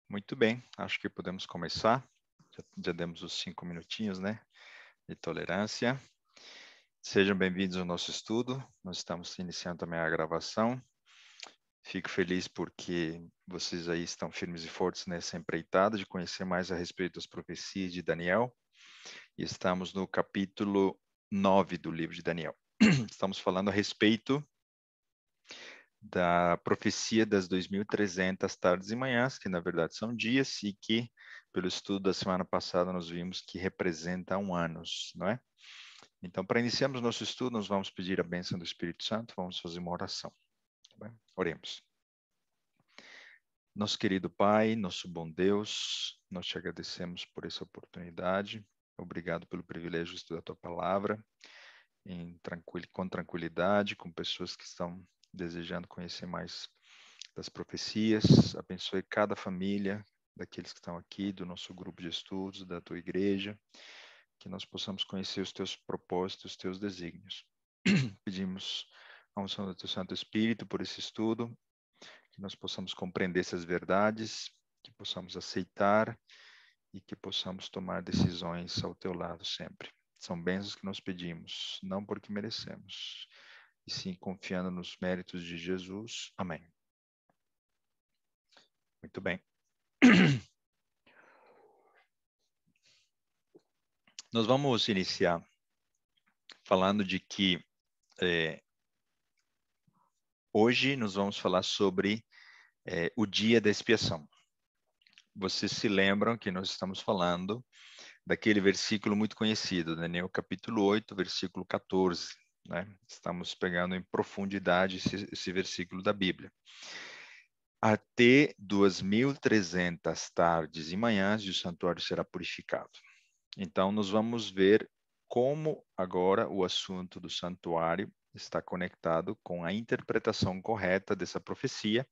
Muito bem, acho que podemos começar. Já demos os 5 minutinhos, né, de tolerância. Sejam bem-vindos ao nosso estudo. Nós estamos iniciando também a gravação. Fico feliz porque vocês aí estão firmes e fortes nessa empreitada de conhecer mais a respeito das profecias de Daniel. E estamos no capítulo 9 do livro de Daniel. Estamos falando a respeito da profecia das 2.300 tardes e manhãs, que na verdade são dias, e que, pelo estudo da semana passada, nós vimos que representam anos, não é? Então, para iniciarmos nosso estudo, nós vamos pedir a bênção do Espírito Santo, vamos fazer uma oração. Tá bem? Oremos. Nosso querido Pai, nosso bom Deus, nós te agradecemos por essa oportunidade. Obrigado pelo privilégio de estudar a tua palavra com tranquilidade, com pessoas que estão desejando conhecer mais das profecias. Abençoe cada família daqueles que estão aqui, do nosso grupo de estudos, da tua igreja, que nós possamos conhecer os teus propósitos, os teus desígnios. Pedimos a unção do teu Santo Espírito por esse estudo, que nós possamos compreender essas verdades, que possamos aceitar e que possamos tomar decisões ao teu lado sempre. São bênçãos que nós pedimos, não porque merecemos, e sim confiando nos méritos de Jesus. Amém. Muito bem. Nós vamos iniciar falando de que hoje nós vamos falar sobre o dia da expiação. Vocês se lembram que nós estamos falando daquele versículo muito conhecido, Daniel capítulo 8, versículo 14. Né? Estamos pegando em profundidade esse versículo da Bíblia. Até 2.300 tardes e manhãs e o santuário será purificado. Então, nós vamos ver como agora o assunto do santuário está conectado com a interpretação correta dessa profecia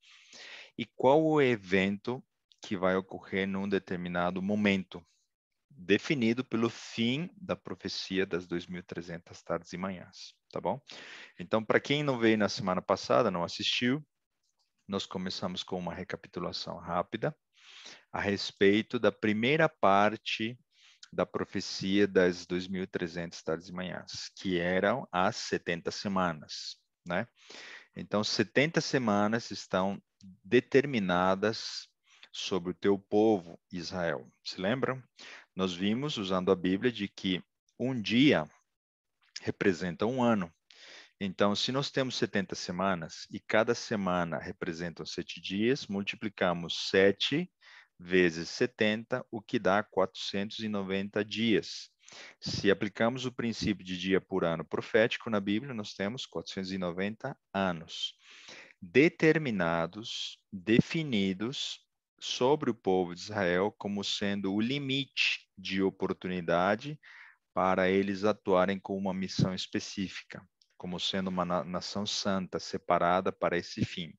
e qual o evento que vai ocorrer num determinado momento, definido pelo fim da profecia das 2.300 tardes e manhãs, tá bom? Então, para quem não veio na semana passada, não assistiu, nós começamos com uma recapitulação rápida a respeito da primeira parte da profecia das 2.300 tardes e manhãs, que eram as 70 semanas, né? Então, 70 semanas estão determinadas sobre o teu povo, Israel. Se lembram? Nós vimos, usando a Bíblia, de que um dia representa um ano. Então, se nós temos 70 semanas e cada semana representa 7 dias, multiplicamos 7 vezes 70, o que dá 490 dias. Se aplicamos o princípio de dia por ano profético na Bíblia, nós temos 490 anos determinados, definidos sobre o povo de Israel como sendo o limite de oportunidade para eles atuarem com uma missão específica, como sendo uma nação santa, separada para esse fim.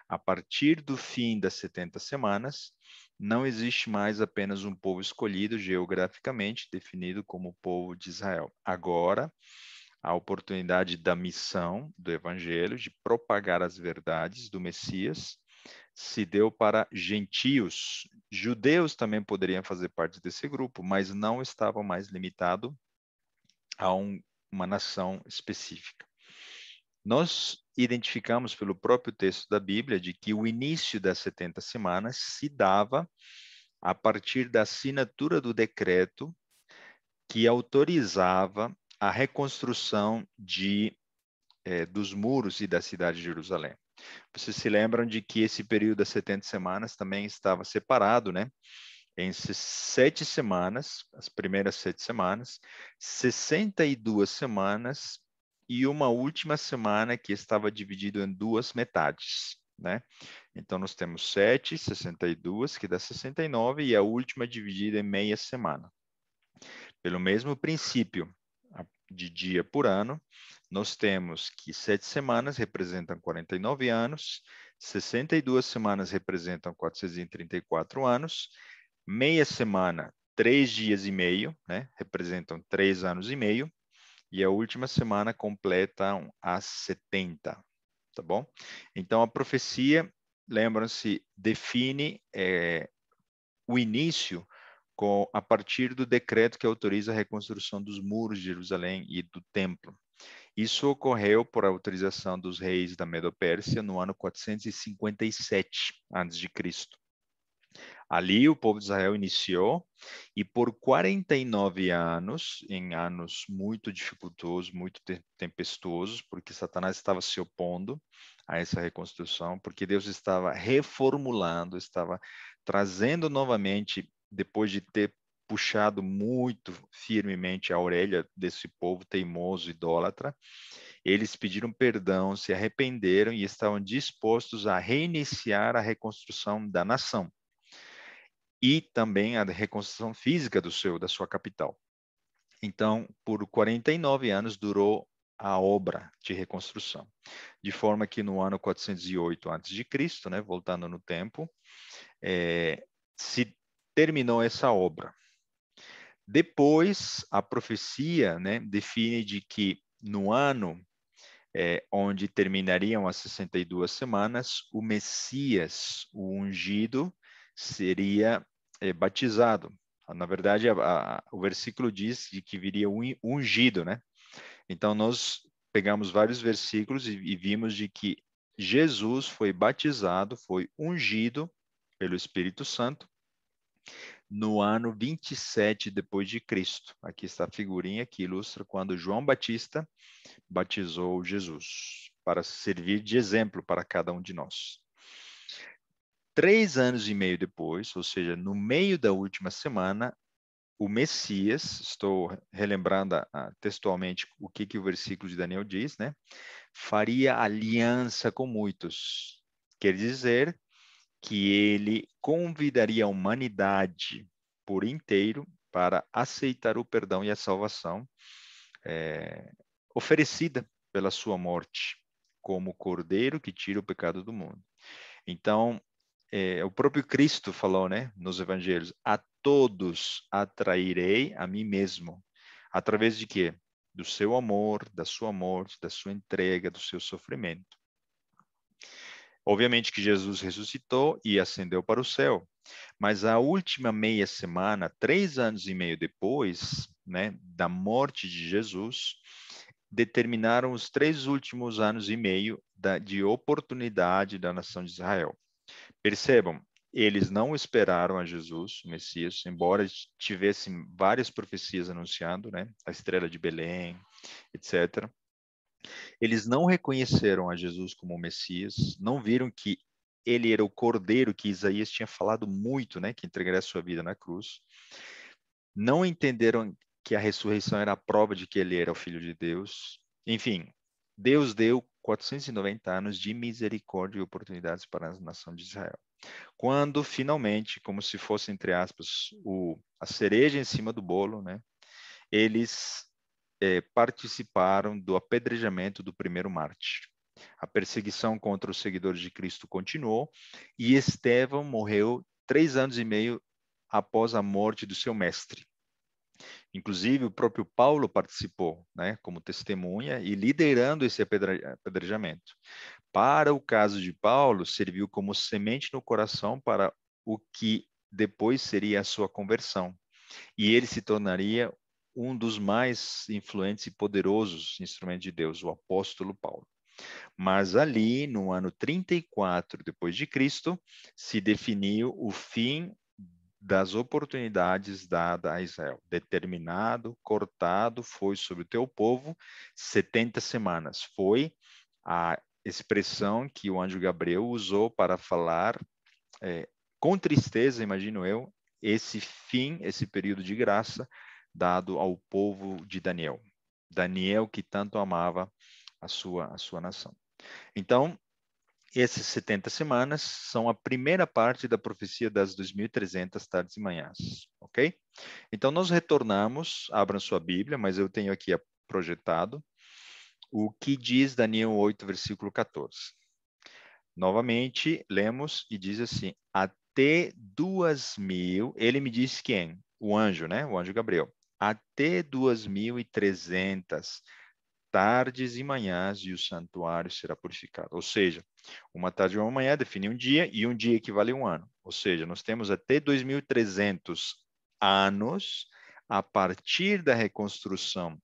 A partir do fim das 70 semanas, não existe mais apenas um povo escolhido geograficamente, definido como o povo de Israel. Agora, a oportunidade da missão do evangelho, de propagar as verdades do Messias, se deu para gentios. Judeus também poderiam fazer parte desse grupo, mas não estavam mais limitados a uma nação específica. Nós identificamos pelo próprio texto da Bíblia de que o início das 70 semanas se dava a partir da assinatura do decreto que autorizava a reconstrução dos muros e da cidade de Jerusalém. Vocês se lembram de que esse período das 70 semanas também estava separado, né? Em 7 semanas, as primeiras 7 semanas, 62 semanas e uma última semana que estava dividido em 2 metades, né? Então, nós temos 7, 62, que dá 69, e a última dividida em meia semana. Pelo mesmo princípio de dia por ano, nós temos que 7 semanas representam 49 anos, 62 semanas representam 434 anos, meia semana, 3 dias e meio, né, representam 3 anos e meio, e a última semana completam as 70, tá bom? Então, a profecia lembram-se, define o início a partir do decreto que autoriza a reconstrução dos muros de Jerusalém e do templo. Isso ocorreu por autorização dos reis da Medo-Pérsia no ano 457 a.C. Ali o povo de Israel iniciou e por 49 anos, em anos muito dificultosos, muito tempestuosos, porque Satanás estava se opondo a essa reconstrução, porque Deus estava reformulando, estava trazendo novamente, depois de ter puxado muito firmemente a orelha desse povo teimoso, idólatra, eles pediram perdão, se arrependeram e estavam dispostos a reiniciar a reconstrução da nação e também a reconstrução física da sua capital. Então, por 49 anos durou a obra de reconstrução, de forma que no ano 408 a.C., né, voltando no tempo, se terminou essa obra. Depois, a profecia, né, define de que no ano onde terminariam as 62 semanas, o Messias, o ungido, seria batizado. Na verdade, o versículo diz de que viria o ungido, né? Então, nós pegamos vários versículos e vimos de que Jesus foi batizado, foi ungido pelo Espírito Santo no ano 27 depois de Cristo. Aqui está a figurinha que ilustra quando João Batista batizou Jesus, para servir de exemplo para cada um de nós. 3 anos e meio depois, ou seja, no meio da última semana, o Messias, estou relembrando textualmente o que o versículo de Daniel diz, né? Faria aliança com muitos. Quer dizer que ele convidaria a humanidade por inteiro para aceitar o perdão e a salvação oferecida pela sua morte, como cordeiro que tira o pecado do mundo. Então, o próprio Cristo falou, né, nos evangelhos, a todos atrairei a mim mesmo. Através de quê? Do seu amor, da sua morte, da sua entrega, do seu sofrimento. Obviamente que Jesus ressuscitou e ascendeu para o céu, mas a última meia semana, 3 anos e meio depois, né, da morte de Jesus, determinaram os 3 últimos anos e meio de oportunidade da nação de Israel. Percebam, eles não esperaram a Jesus, o Messias, embora tivessem várias profecias anunciando, né, a estrela de Belém, etc. Eles não reconheceram a Jesus como o Messias, não viram que ele era o cordeiro que Isaías tinha falado muito, né, que entregaria a sua vida na cruz. Não entenderam que a ressurreição era a prova de que ele era o Filho de Deus. Enfim, Deus deu 490 anos de misericórdia e oportunidades para a nação de Israel. Quando, finalmente, como se fosse, entre aspas, a cereja em cima do bolo, né, eles participaram do apedrejamento do primeiro mártir. A perseguição contra os seguidores de Cristo continuou e Estevão morreu 3 anos e meio após a morte do seu mestre. Inclusive, o próprio Paulo participou, né, como testemunha e liderando esse apedrejamento. Para o caso de Paulo, serviu como semente no coração para o que depois seria a sua conversão. E ele se tornaria um dos mais influentes e poderosos instrumentos de Deus, o apóstolo Paulo. Mas ali, no ano 34 depois de Cristo, se definiu o fim das oportunidades dadas a Israel. Determinado, cortado, foi sobre o teu povo 70 semanas. Foi a expressão que o anjo Gabriel usou para falar com tristeza, imagino eu, esse fim, esse período de graça dado ao povo de Daniel. Daniel que tanto amava a sua nação. Então, essas 70 semanas são a primeira parte da profecia das 2.300 tardes e manhãs, ok? Então, nós retornamos, abram sua Bíblia, mas eu tenho aqui projetado, o que diz Daniel 8, versículo 14. Novamente, lemos e diz assim, até 2.000, ele me disse quem? O anjo, né? O anjo Gabriel. Até 2.300 tardes e manhãs, e o santuário será purificado. Ou seja, uma tarde e uma manhã define um dia, e um dia equivale a um ano. Ou seja, nós temos até 2.300 anos a partir da reconstrução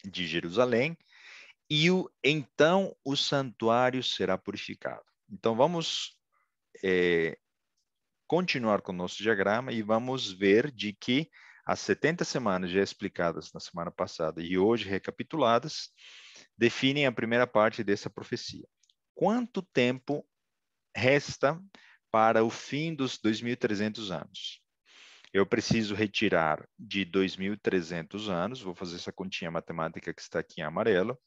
de Jerusalém, e então o santuário será purificado. Então vamos continuar com o nosso diagrama e vamos ver de que as 70 semanas já explicadas na semana passada e hoje recapituladas definem a primeira parte dessa profecia. Quanto tempo resta para o fim dos 2.300 anos? Eu preciso retirar de 2.300 anos, vou fazer essa continha matemática que está aqui em amarelo,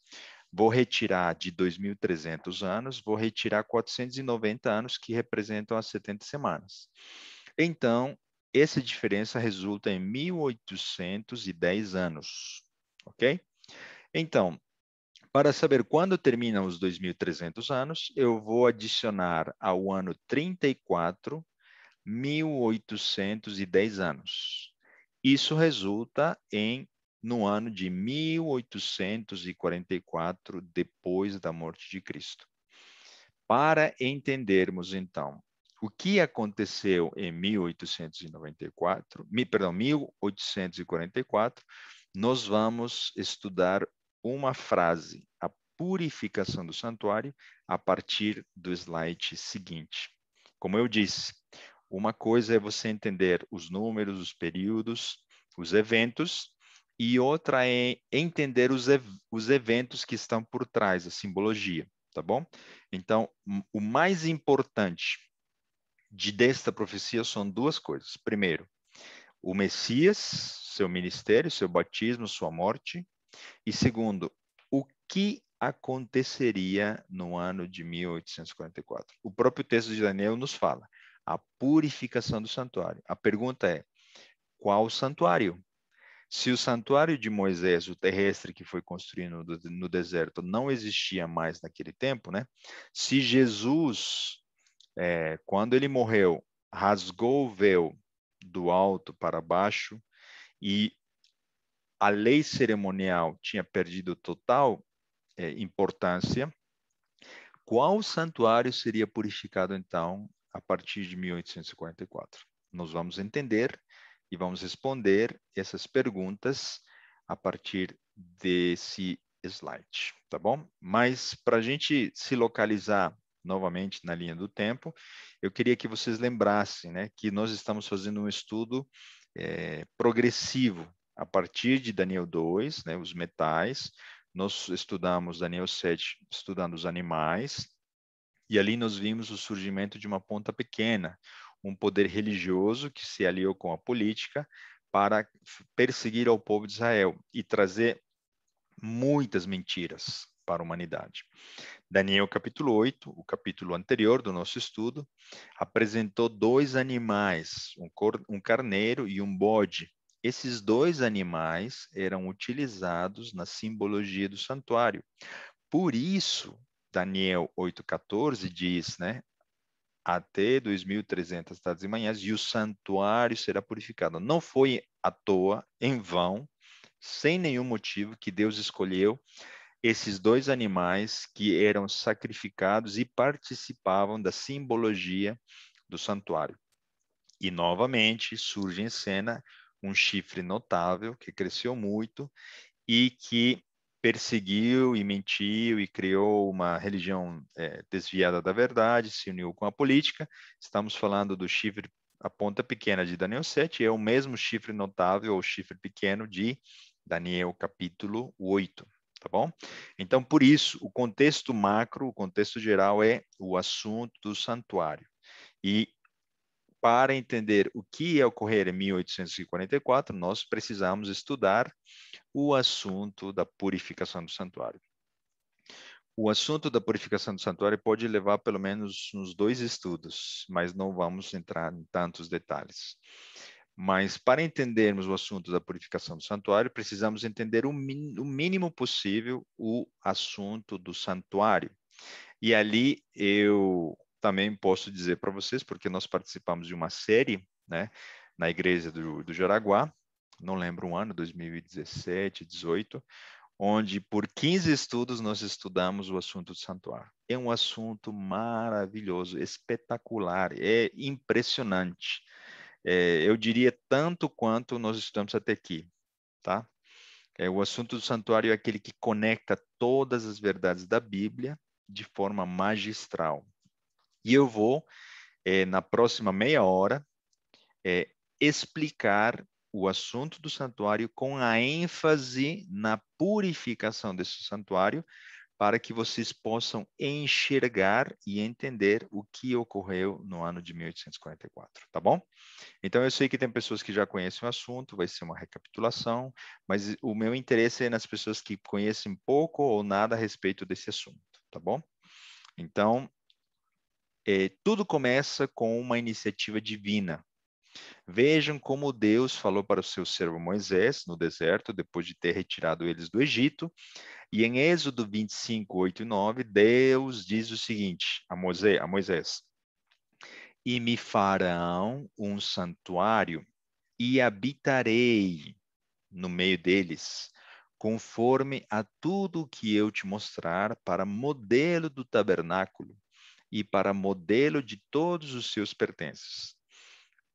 vou retirar de 2.300 anos, vou retirar 490 anos, que representam as 70 semanas. Então, essa diferença resulta em 1.810 anos, ok? Então, para saber quando terminam os 2.300 anos, eu vou adicionar ao ano 34, 1.810 anos. Isso resulta no ano de 1844, depois da morte de Cristo. Para entendermos, então, o que aconteceu em 1844, nós vamos estudar uma frase, a purificação do santuário, a partir do slide seguinte. Como eu disse, uma coisa é você entender os números, os períodos, os eventos, e outra é entender os eventos que estão por trás, a simbologia, tá bom? Então, o mais importante desta profecia são duas coisas. Primeiro, o Messias, seu ministério, seu batismo, sua morte. E segundo, o que aconteceria no ano de 1844? O próprio texto de Daniel nos fala, a purificação do santuário. A pergunta é, qual santuário? Se o santuário de Moisés, o terrestre que foi construído no deserto, não existia mais naquele tempo, né? Se Jesus, quando ele morreu, rasgou o véu do alto para baixo e a lei cerimonial tinha perdido total importância, qual santuário seria purificado então a partir de 1844? Nós vamos entender e vamos responder essas perguntas a partir desse slide, tá bom? Mas para a gente se localizar novamente na linha do tempo, eu queria que vocês lembrassem, né, que nós estamos fazendo um estudo progressivo a partir de Daniel 2, né, os metais. Nós estudamos Daniel 7, estudando os animais, e ali nós vimos o surgimento de uma ponta pequena, um poder religioso que se aliou com a política para perseguir ao povo de Israel e trazer muitas mentiras para a humanidade. Daniel capítulo 8, o capítulo anterior do nosso estudo, apresentou dois animais, um carneiro e um bode. Esses dois animais eram utilizados na simbologia do santuário. Por isso, Daniel 8,14 diz, né? Até 2.300 tardes e manhãs, e o santuário será purificado. Não foi à toa, em vão, sem nenhum motivo, que Deus escolheu esses dois animais que eram sacrificados e participavam da simbologia do santuário. E, novamente, surge em cena um chifre notável, que cresceu muito e que perseguiu e mentiu e criou uma religião desviada da verdade, se uniu com a política. Estamos falando do chifre, a ponta pequena de Daniel 7, é o mesmo chifre notável ou chifre pequeno de Daniel capítulo 8. Tá bom? Então, por isso, o contexto macro, o contexto geral é o assunto do santuário. E para entender o que ia ocorrer em 1844, nós precisamos estudar o assunto da purificação do santuário. O assunto da purificação do santuário pode levar pelo menos uns 2 estudos, mas não vamos entrar em tantos detalhes. Mas para entendermos o assunto da purificação do santuário, precisamos entender o mínimo possível o assunto do santuário. E ali eu também posso dizer para vocês, porque nós participamos de uma série, né, na igreja do Jaraguá, não lembro o ano, 2017, 18, onde por 15 estudos nós estudamos o assunto do santuário. É um assunto maravilhoso, espetacular, é impressionante. Eu diria tanto quanto nós estudamos até aqui, tá? O assunto do santuário é aquele que conecta todas as verdades da Bíblia de forma magistral. E eu vou, na próxima meia hora, explicar o assunto do santuário com a ênfase na purificação desse santuário, para que vocês possam enxergar e entender o que ocorreu no ano de 1844, tá bom? Então, eu sei que tem pessoas que já conhecem o assunto, vai ser uma recapitulação, mas o meu interesse é nas pessoas que conhecem pouco ou nada a respeito desse assunto, tá bom? Então, tudo começa com uma iniciativa divina. Vejam como Deus falou para o seu servo Moisés no deserto, depois de ter retirado eles do Egito. E em Êxodo 25, 8 e 9, Deus diz o seguinte a Moisés: E me farão um santuário e habitarei no meio deles, conforme a tudo o que eu te mostrar, para modelo do tabernáculo e para modelo de todos os seus pertences.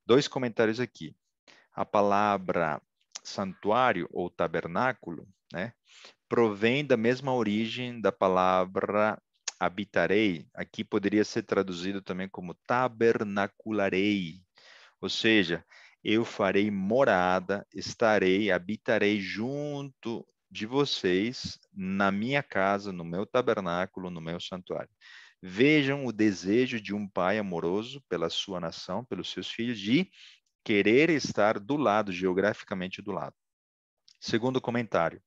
Dois comentários aqui. A palavra santuário ou tabernáculo, né, provém da mesma origem da palavra habitarei. Aqui poderia ser traduzido também como tabernacularei, ou seja, eu farei morada, estarei, habitarei junto de vocês na minha casa, no meu tabernáculo, no meu santuário. Vejam o desejo de um pai amoroso pela sua nação, pelos seus filhos, de querer estar do lado, geograficamente do lado. Segundo comentário,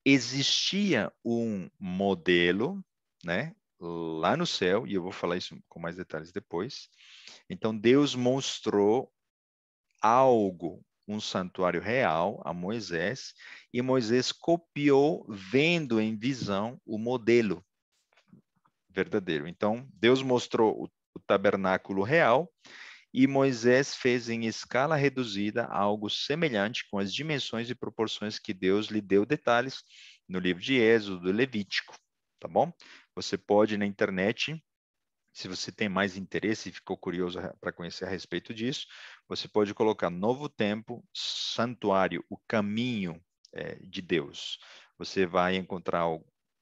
existia um modelo, né, lá no céu, e eu vou falar isso com mais detalhes depois. Então, Deus mostrou algo, um santuário real a Moisés, e Moisés copiou, vendo em visão o modelo verdadeiro. Então, Deus mostrou o tabernáculo real, e Moisés fez em escala reduzida algo semelhante com as dimensões e proporções que Deus lhe deu detalhes no livro de Êxodo, Levítico, tá bom? Você pode na internet, se você tem mais interesse e ficou curioso para conhecer a respeito disso, você pode colocar Novo Tempo, Santuário, o caminho de Deus. Você vai encontrar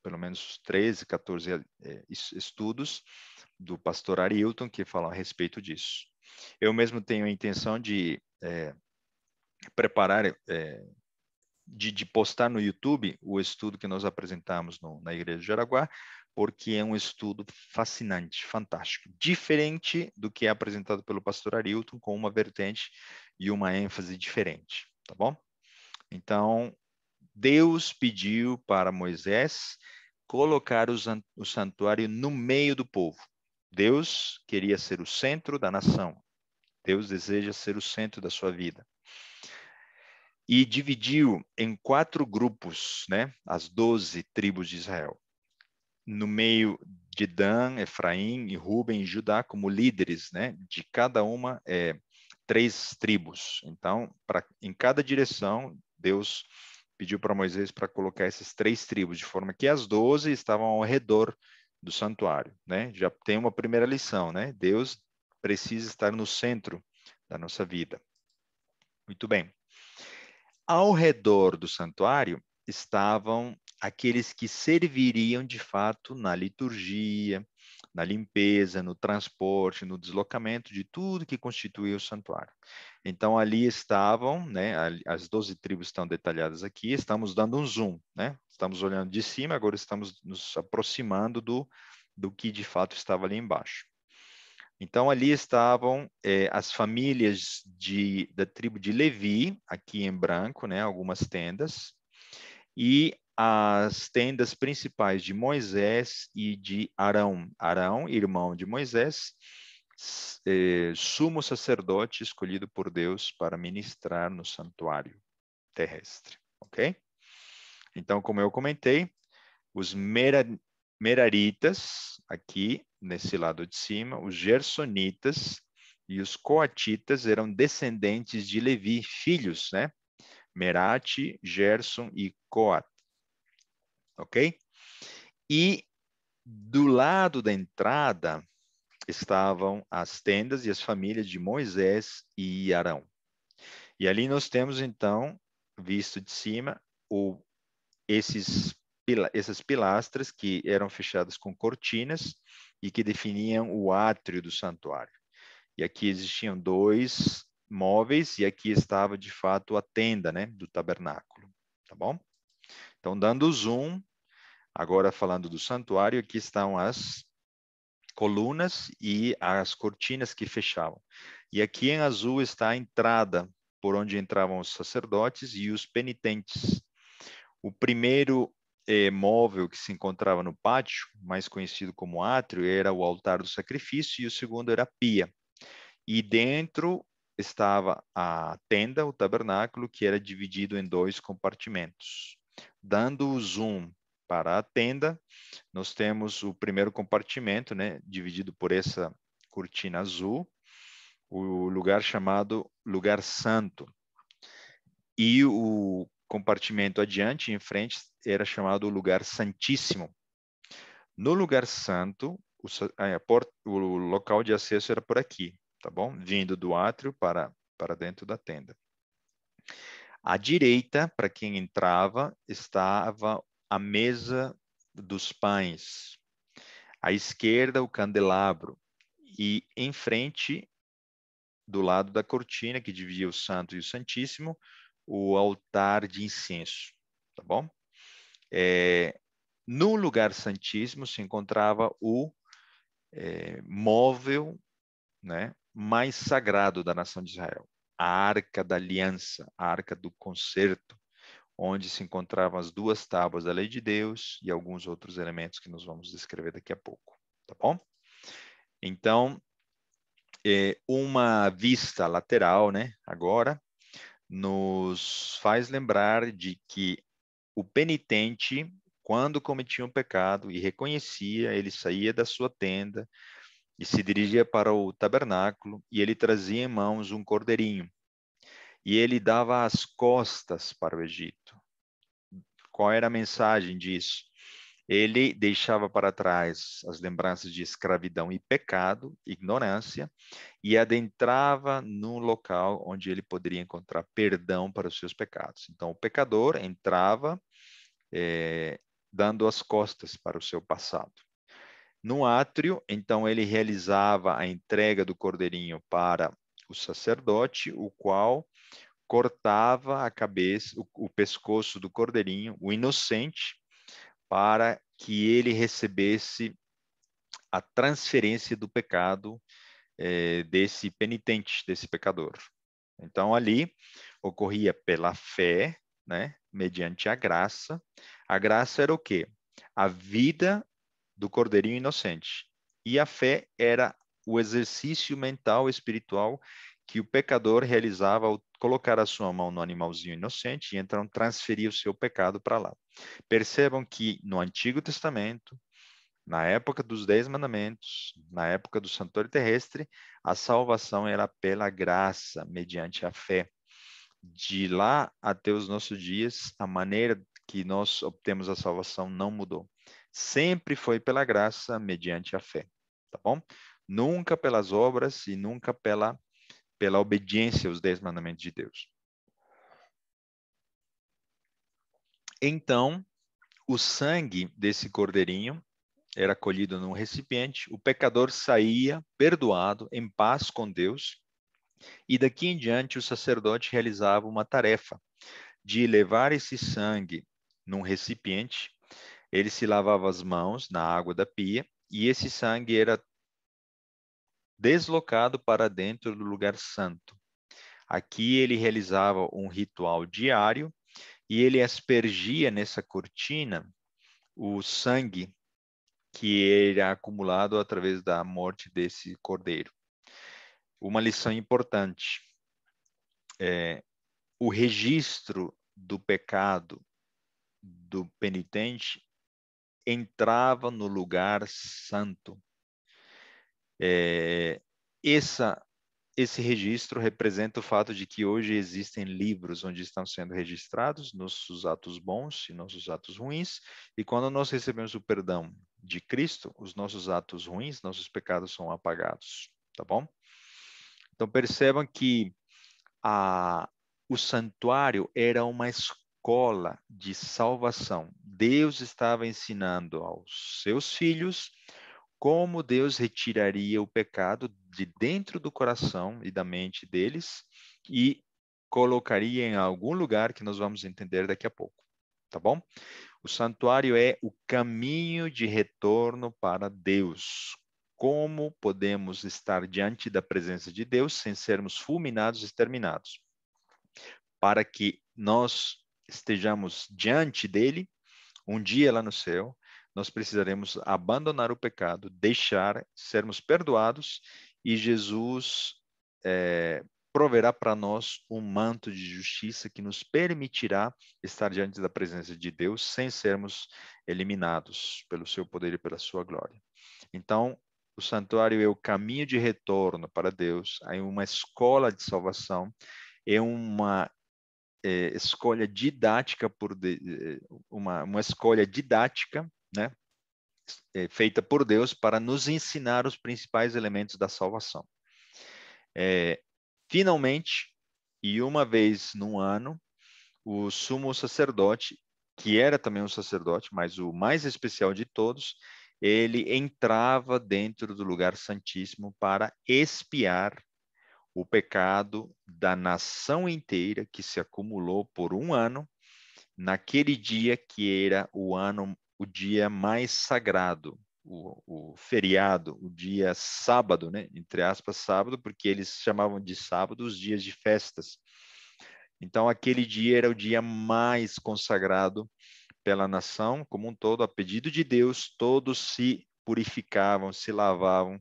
pelo menos 13, 14 estudos do pastor Arilton que falam a respeito disso. Eu mesmo tenho a intenção de preparar, de postar no YouTube o estudo que nós apresentamos na Igreja de Jaraguá, porque é um estudo fascinante, fantástico, diferente do que é apresentado pelo pastor Arilton, com uma vertente e uma ênfase diferente, tá bom? Então, Deus pediu para Moisés colocar o santuário no meio do povo. Deus queria ser o centro da nação. Deus deseja ser o centro da sua vida. E dividiu em 4 grupos, né, as 12 tribos de Israel. No meio de Dan, Efraim e Ruben e Judá como líderes, né, de cada uma 3 tribos. Então, em cada direção, Deus pediu para Moisés para colocar essas 3 tribos, de forma que as 12 estavam ao redor do santuário, né? Já tem uma primeira lição, né? Deus precisa estar no centro da nossa vida. Muito bem. Ao redor do santuário estavam aqueles que serviriam de fato na liturgia, na limpeza, no transporte, no deslocamento de tudo que constituía o santuário. Então ali estavam, né, as 12 tribos estão detalhadas aqui, estamos dando um zoom, né? Estamos olhando de cima, agora estamos nos aproximando do que de fato estava ali embaixo. Então, ali estavam as famílias da tribo de Levi, aqui em branco, né, algumas tendas, e as tendas principais de Moisés e de Arão. Arão, irmão de Moisés, sumo sacerdote escolhido por Deus para ministrar no santuário terrestre, ok? Então, como eu comentei, os Meraritas, aqui nesse lado de cima, os Gersonitas e os Coatitas eram descendentes de Levi, filhos, né? Merate, Gerson e Coat. ok? E do lado da entrada estavam as tendas e as famílias de Moisés e Arão. E ali nós temos, então, visto de cima, essas pilastras que eram fechadas com cortinas e que definiam o átrio do santuário. E aqui existiam dois móveis e aqui estava, de fato, a tenda, né, do tabernáculo. Tá bom? Então, dando zoom, agora falando do santuário, aqui estão as colunas e as cortinas que fechavam. E aqui em azul está a entrada, por onde entravam os sacerdotes e os penitentes. O primeiro móvel que se encontrava no pátio, mais conhecido como átrio, era o altar do sacrifício, e o segundo era a pia. E dentro estava a tenda, o tabernáculo, que era dividido em dois compartimentos. Dando o zoom para a tenda, nós temos o primeiro compartimento, né, dividido por essa cortina azul, o lugar chamado Lugar Santo. E o compartimento adiante, em frente, era chamado Lugar Santíssimo. No Lugar Santo, o local de acesso era por aqui, tá bom? Vindo do átrio para dentro da tenda. À direita, para quem entrava, estava a mesa dos pães. À esquerda, o candelabro. E em frente, do lado da cortina, que dividia o Santo e o Santíssimo, o altar de incenso. Tá bom? No lugar santíssimo se encontrava o móvel, né, mais sagrado da nação de Israel, a Arca da Aliança, a Arca do Concerto, onde se encontravam as duas tábuas da Lei de Deus e alguns outros elementos que nós vamos descrever daqui a pouco, tá bom? Então, uma vista lateral, né, agora, nos faz lembrar de que o penitente, quando cometia um pecado e reconhecia, ele saía da sua tenda e se dirigia para o tabernáculo e ele trazia em mãos um cordeirinho. E ele dava as costas para o Egito. Qual era a mensagem disso? Ele deixava para trás as lembranças de escravidão e pecado, ignorância, e adentrava no local onde ele poderia encontrar perdão para os seus pecados. Então, o pecador entrava dando as costas para o seu passado. No átrio, então, ele realizava a entrega do cordeirinho para o sacerdote, o qual cortava a cabeça, o pescoço do cordeirinho, o inocente, para que ele recebesse a transferência do pecado desse penitente, desse pecador. Então, ali ocorria pela fé, né, mediante a graça. A graça era o quê? A vida do cordeirinho inocente. E a fé era o exercício mental e espiritual que o pecador realizava ao colocar a sua mão no animalzinho inocente e então transferir o seu pecado para lá. Percebam que no Antigo Testamento, na época dos 10 mandamentos, na época do santuário terrestre, a salvação era pela graça, mediante a fé. De lá até os nossos dias, a maneira que nós obtemos a salvação não mudou. Sempre foi pela graça, mediante a fé. Tá bom? Nunca pelas obras e nunca pela obediência aos 10 mandamentos de Deus. Então, o sangue desse cordeirinho era colhido num recipiente, o pecador saía perdoado, em paz com Deus, e daqui em diante o sacerdote realizava uma tarefa de levar esse sangue num recipiente, ele se lavava as mãos na água da pia, e esse sangue era deslocado para dentro do lugar santo. Aqui ele realizava um ritual diário, e ele aspergia nessa cortina o sangue que era acumulado através da morte desse cordeiro. Uma lição importante: o registro do pecado do penitente entrava no lugar santo. esse registro representa o fato de que hoje existem livros onde estão sendo registrados nossos atos bons e nossos atos ruins, e quando nós recebemos o perdão de Cristo, os nossos atos ruins, nossos pecados são apagados, tá bom? Então percebam que o santuário era uma escola de salvação. Deus estava ensinando aos seus filhos como Deus retiraria o pecado de dentro do coração e da mente deles e colocaria em algum lugar que nós vamos entender daqui a pouco, tá bom? O santuário é o caminho de retorno para Deus. Como podemos estar diante da presença de Deus sem sermos fulminados e exterminados? Para que nós estejamos diante dele, um dia lá no céu, nós precisaremos abandonar o pecado, deixar, sermos perdoados, e Jesus proverá para nós um manto de justiça que nos permitirá estar diante da presença de Deus sem sermos eliminados pelo seu poder e pela sua glória. Então, o santuário é o caminho de retorno para Deus, é uma escola de salvação, é uma escolha didática uma escolha didática, né, feita por Deus para nos ensinar os principais elementos da salvação. Finalmente, e uma vez no ano, o sumo sacerdote, que era também um sacerdote, mas o mais especial de todos, ele entrava dentro do lugar santíssimo para expiar o pecado da nação inteira que se acumulou por um ano, naquele dia que era o dia mais sagrado, o feriado, o dia sábado, né? Entre aspas, sábado, porque eles chamavam de sábado os dias de festas. Então, aquele dia era o dia mais consagrado pela nação como um todo, a pedido de Deus, todos se purificavam, se lavavam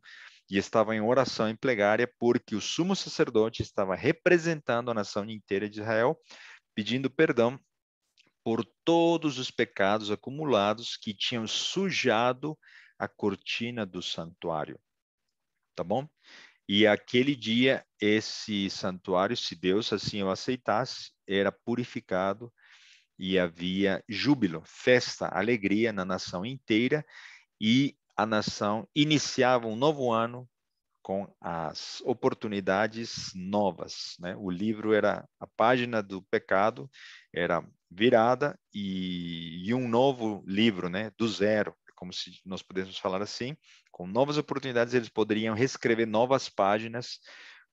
e estavam em oração e plegária, porque o sumo sacerdote estava representando a nação inteira de Israel, pedindo perdão por todos os pecados acumulados que tinham sujado a cortina do santuário. Tá bom? E aquele dia, esse santuário, se Deus assim o aceitasse, era purificado e havia júbilo, festa, alegria na nação inteira, e a nação iniciava um novo ano com as oportunidades novas, né? O livro era a página do pecado era virada e um novo livro, né? Do zero, como se nós pudéssemos falar assim, com novas oportunidades eles poderiam reescrever novas páginas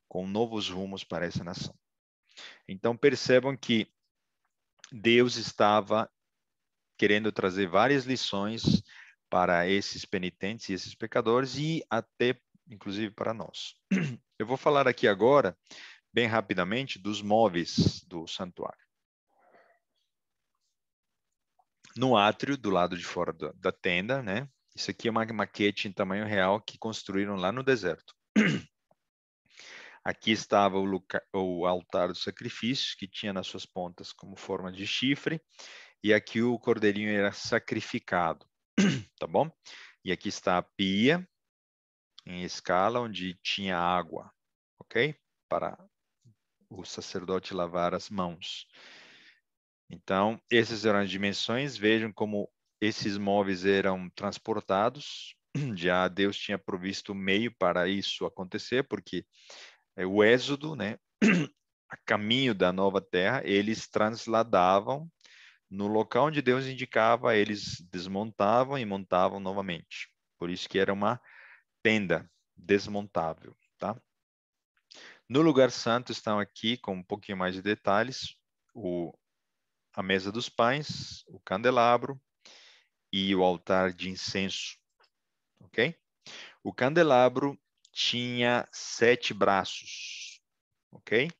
com novos rumos para essa nação. Então percebam que Deus estava querendo trazer várias lições para esses penitentes e esses pecadores e até, inclusive, para nós. Eu vou falar aqui agora, bem rapidamente, dos móveis do santuário. No átrio, do lado de fora da tenda, né? Isso aqui é uma maquete em tamanho real que construíram lá no deserto. Aqui estava o altar do sacrifício, que tinha nas suas pontas como forma de chifre, e aqui o cordeirinho era sacrificado, tá bom? E aqui está a pia, em escala, onde tinha água, ok? Para o sacerdote lavar as mãos. Então, essas eram as dimensões. Vejam como esses móveis eram transportados. Já Deus tinha provisto o meio para isso acontecer, porque o êxodo, né, a caminho da nova terra, eles transladavam no local onde Deus indicava, eles desmontavam e montavam novamente. Por isso que era uma tenda desmontável, tá? No lugar santo estão aqui, com um pouquinho mais de detalhes, a mesa dos pães, o candelabro e o altar de incenso, ok? O candelabro tinha 7 braços, ok?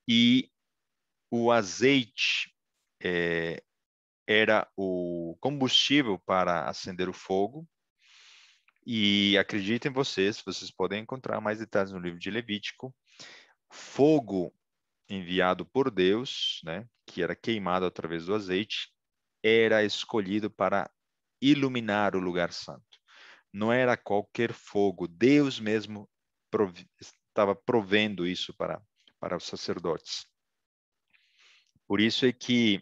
E o azeite era o combustível para acender o fogo. E acreditem vocês podem encontrar mais detalhes no livro de Levítico. Fogo enviado por Deus, né, que era queimado através do azeite, era escolhido para iluminar o lugar santo. Não era qualquer fogo. Deus mesmo estava provendo isso para os sacerdotes. Por isso é que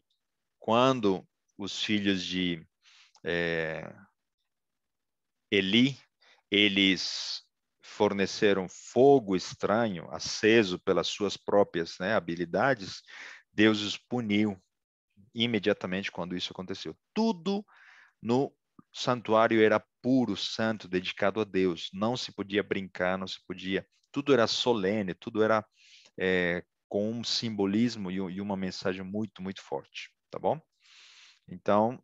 quando os filhos de Eli, eles forneceram fogo estranho, aceso pelas suas próprias, né, habilidades, Deus os puniu imediatamente quando isso aconteceu. Tudo no santuário era puro, santo, dedicado a Deus. Não se podia brincar, não se podia. Tudo era solene, tudo era com um simbolismo e uma mensagem muito, muito forte, tá bom? Então,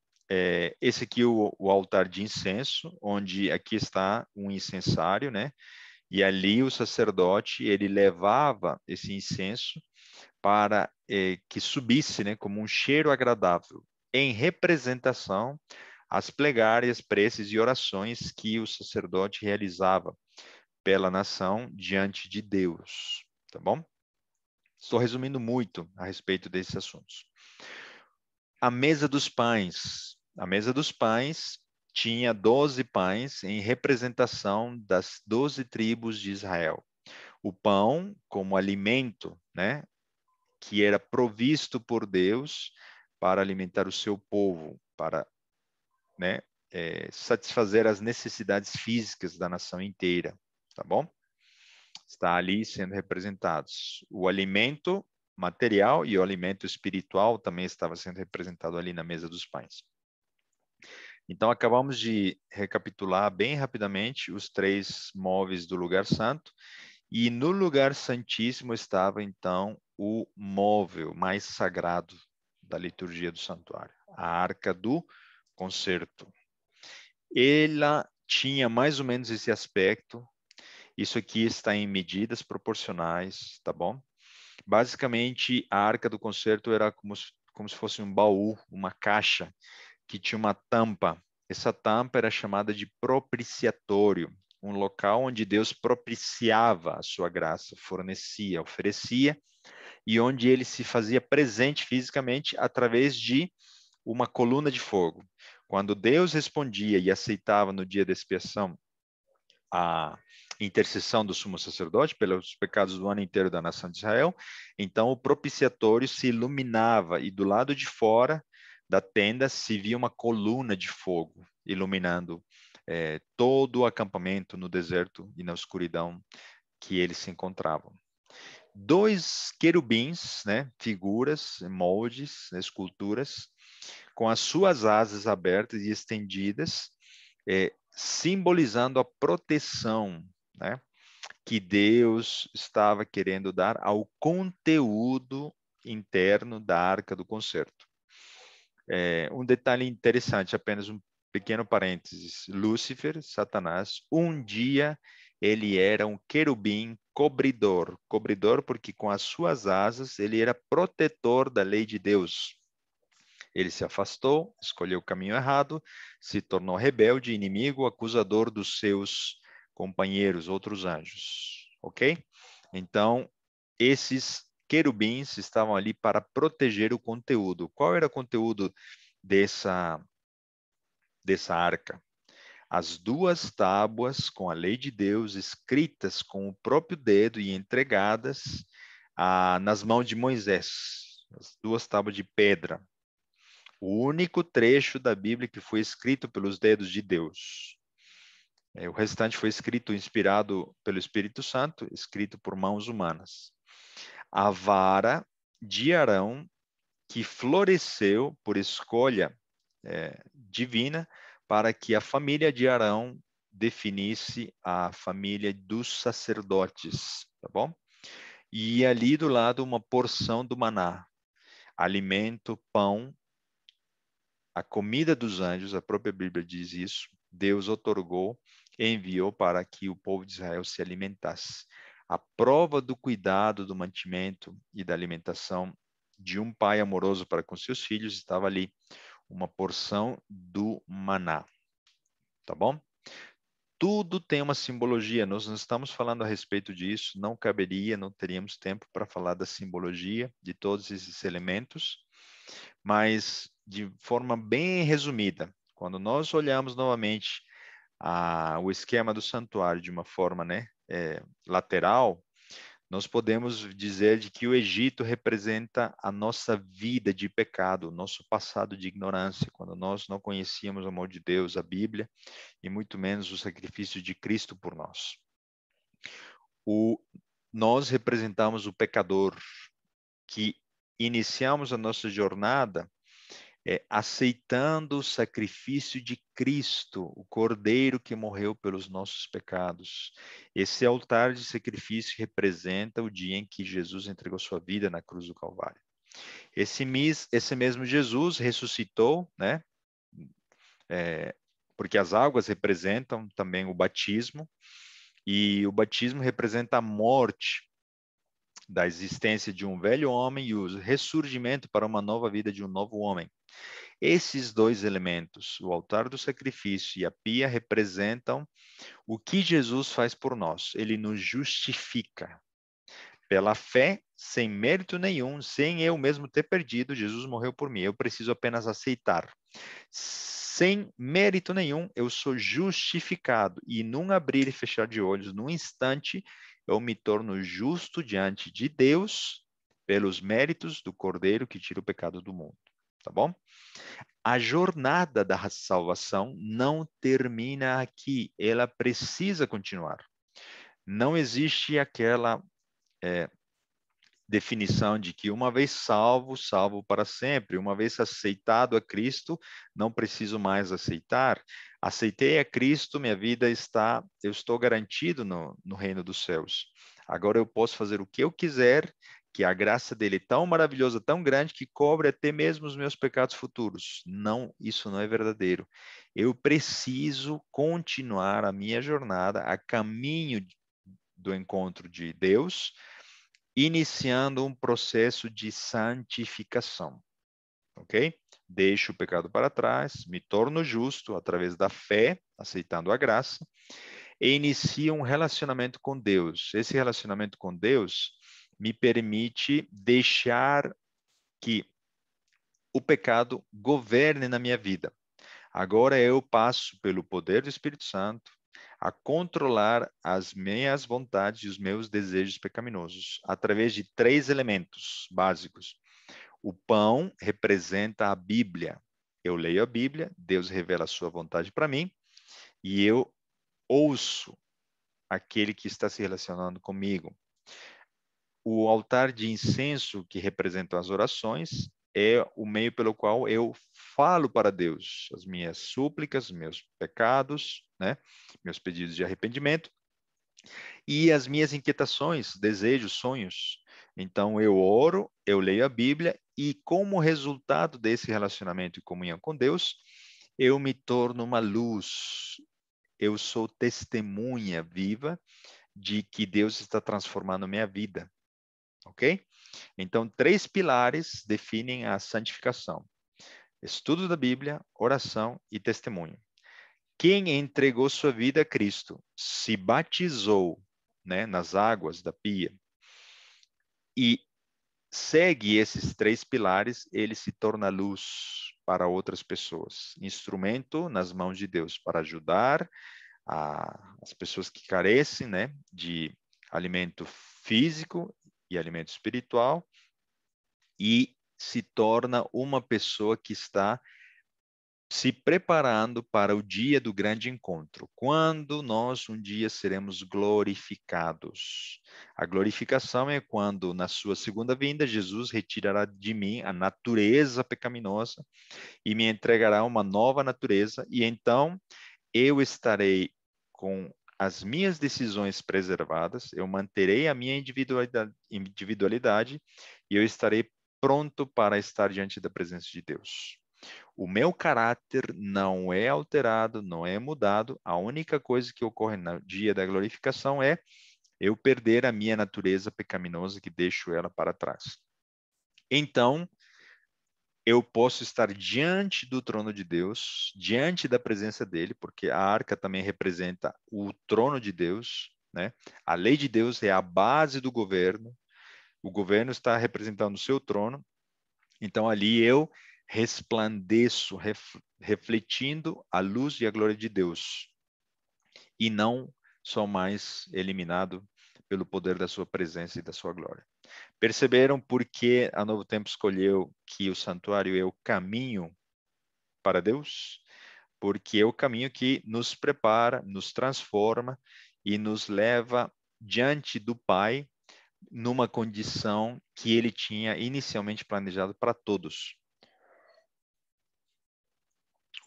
esse aqui é o altar de incenso, onde aqui está um incensário, né? E ali o sacerdote, ele levava esse incenso para que subisse, né, como um cheiro agradável, em representação às plegárias, preces e orações que o sacerdote realizava pela nação diante de Deus, tá bom? Estou resumindo muito a respeito desses assuntos. A mesa dos pães. A mesa dos pães tinha 12 pães em representação das 12 tribos de Israel. O pão como alimento, né, que era provisto por Deus para alimentar o seu povo, para, né, satisfazer as necessidades físicas da nação inteira, tá bom? Está ali sendo representados. O alimento material e o alimento espiritual também estava sendo representado ali na mesa dos pães. Então, acabamos de recapitular bem rapidamente os 3 móveis do lugar santo, e no lugar santíssimo estava, então, o móvel mais sagrado da liturgia do santuário, a Arca do Concerto. Ela tinha mais ou menos esse aspecto. Isso aqui está em medidas proporcionais, tá bom? Basicamente, a Arca do Concerto era como se fosse um baú, uma caixa, que tinha uma tampa. Essa tampa era chamada de propiciatório, um local onde Deus propiciava a sua graça, fornecia, oferecia, e onde ele se fazia presente fisicamente através de uma coluna de fogo. Quando Deus respondia e aceitava no dia da expiação a intercessão do sumo sacerdote pelos pecados do ano inteiro da nação de Israel, então o propiciatório se iluminava e do lado de fora da tenda se via uma coluna de fogo iluminando todo o acampamento no deserto e na escuridão que eles se encontravam. 2 querubins, né, figuras, moldes, né, esculturas, com as suas asas abertas e estendidas, simbolizando a proteção, né, que Deus estava querendo dar ao conteúdo interno da Arca do Concerto. Um detalhe interessante, apenas um pequeno parênteses: Lúcifer, Satanás, um dia ele era um querubim cobridor, cobridor porque com as suas asas ele era protetor da lei de Deus. Ele se afastou, escolheu o caminho errado, se tornou rebelde, inimigo, acusador dos seus companheiros, outros anjos, ok? Então, esses querubins estavam ali para proteger o conteúdo. Qual era o conteúdo dessa arca? As 2 tábuas com a lei de Deus escritas com o próprio dedo e entregadas nas mãos de Moisés. As 2 tábuas de pedra. O único trecho da Bíblia que foi escrito pelos dedos de Deus. O restante foi escrito, inspirado pelo Espírito Santo, escrito por mãos humanas. A vara de Arão, que floresceu por escolha divina, para que a família de Arão definisse a família dos sacerdotes, tá bom? E ali do lado uma porção do maná, alimento, pão, a comida dos anjos, a própria Bíblia diz isso, Deus otorgou e enviou para que o povo de Israel se alimentasse. A prova do cuidado, do mantimento e da alimentação de um pai amoroso para com seus filhos estava ali, uma porção do maná. Tá bom? Tudo tem uma simbologia, nós não estamos falando a respeito disso, não caberia, não teríamos tempo para falar da simbologia de todos esses elementos, mas de forma bem resumida, quando nós olhamos novamente o esquema do santuário de uma forma, né, lateral, nós podemos dizer de que o Egito representa a nossa vida de pecado, o nosso passado de ignorância, quando nós não conhecíamos o amor de Deus, a Bíblia, e muito menos o sacrifício de Cristo por nós. Nós representamos o pecador que iniciamos a nossa jornada aceitando o sacrifício de Cristo, o Cordeiro que morreu pelos nossos pecados. Esse altar de sacrifício representa o dia em que Jesus entregou sua vida na cruz do Calvário. Esse mesmo Jesus ressuscitou, né? Porque as águas representam também o batismo, e o batismo representa a morte da existência de um velho homem e o ressurgimento para uma nova vida de um novo homem. Esses dois elementos, o altar do sacrifício e a pia, representam o que Jesus faz por nós. Ele nos justifica. Pela fé, sem mérito nenhum, sem eu mesmo ter perdido, Jesus morreu por mim. Eu preciso apenas aceitar. Sem mérito nenhum, eu sou justificado. E num abrir e fechar de olhos, num instante, eu me torno justo diante de Deus pelos méritos do Cordeiro que tira o pecado do mundo. Tá bom? A jornada da salvação não termina aqui, ela precisa continuar. Não existe aquela definição de que uma vez salvo, salvo para sempre. Uma vez aceitado a Cristo, não preciso mais aceitar. Aceitei a Cristo, minha vida está, eu estou garantido no reino dos céus. Agora eu posso fazer o que eu quiser, que a graça dele é tão maravilhosa, tão grande, que cobre até mesmo os meus pecados futuros. Não, isso não é verdadeiro. Eu preciso continuar a minha jornada a caminho do encontro de Deus, iniciando um processo de santificação, ok? Deixo o pecado para trás, me torno justo através da fé, aceitando a graça, e inicio um relacionamento com Deus. Esse relacionamento com Deus me permite deixar que o pecado governe na minha vida. Agora eu passo pelo poder do Espírito Santo a controlar as minhas vontades e os meus desejos pecaminosos através de 3 elementos básicos. O pão representa a Bíblia. Eu leio a Bíblia, Deus revela a sua vontade para mim e eu ouço aquele que está se relacionando comigo. O altar de incenso, que representa as orações, é o meio pelo qual eu falo para Deus as minhas súplicas, meus pecados, né? Meus pedidos de arrependimento e as minhas inquietações, desejos, sonhos. Então eu oro, eu leio a Bíblia e como resultado desse relacionamento e comunhão com Deus, eu me torno uma luz. Eu sou testemunha viva de que Deus está transformando a minha vida. Ok? Então, 3 pilares definem a santificação: estudo da Bíblia, oração e testemunho. Quem entregou sua vida a Cristo, se batizou, né, nas águas da pia e segue esses 3 pilares, ele se torna luz para outras pessoas, instrumento nas mãos de Deus para ajudar as pessoas que carecem, né, de alimento físico e alimento espiritual, e se torna uma pessoa que está se preparando para o dia do grande encontro, quando nós um dia seremos glorificados. A glorificação é quando, na sua segunda vinda, Jesus retirará de mim a natureza pecaminosa e me entregará uma nova natureza, e então eu estarei com as minhas decisões preservadas, eu manterei a minha individualidade e eu estarei pronto para estar diante da presença de Deus. O meu caráter não é alterado, não é mudado. A única coisa que ocorre no dia da glorificação é eu perder a minha natureza pecaminosa, que deixo ela para trás. Então, eu posso estar diante do trono de Deus, diante da presença dele, porque a arca também representa o trono de Deus, né? A lei de Deus é a base do governo. O governo está representando o seu trono. Então, ali eu resplandeço, refletindo a luz e a glória de Deus, e não sou mais eliminado pelo poder da sua presença e da sua glória. Perceberam por que a Novo Tempo escolheu que o santuário é o caminho para Deus? Porque é o caminho que nos prepara, nos transforma e nos leva diante do Pai numa condição que ele tinha inicialmente planejado para todos.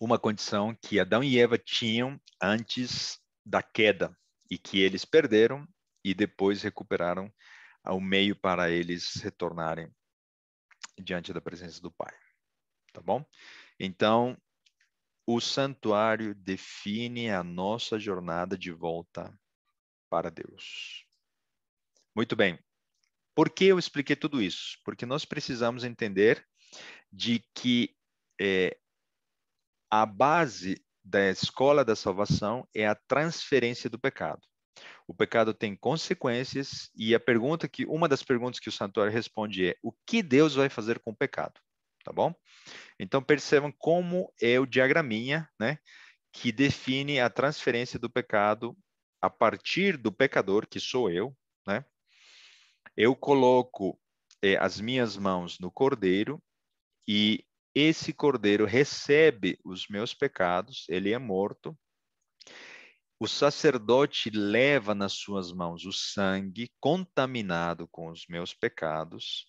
Uma condição que Adão e Eva tinham antes da queda e que eles perderam e depois recuperaram o meio para eles retornarem diante da presença do Pai. Tá bom? Então, o santuário define a nossa jornada de volta para Deus. Muito bem. Por que eu expliquei tudo isso? Porque nós precisamos entender de que a base da escola da salvação é a transferência do pecado. O pecado tem consequências e uma das perguntas que o santuário responde é: o que Deus vai fazer com o pecado? Tá bom? Então percebam como é o diagraminha, né, que define a transferência do pecado a partir do pecador, que sou eu, né? Eu coloco as minhas mãos no cordeiro e esse cordeiro recebe os meus pecados, ele é morto. O sacerdote leva nas suas mãos o sangue contaminado com os meus pecados,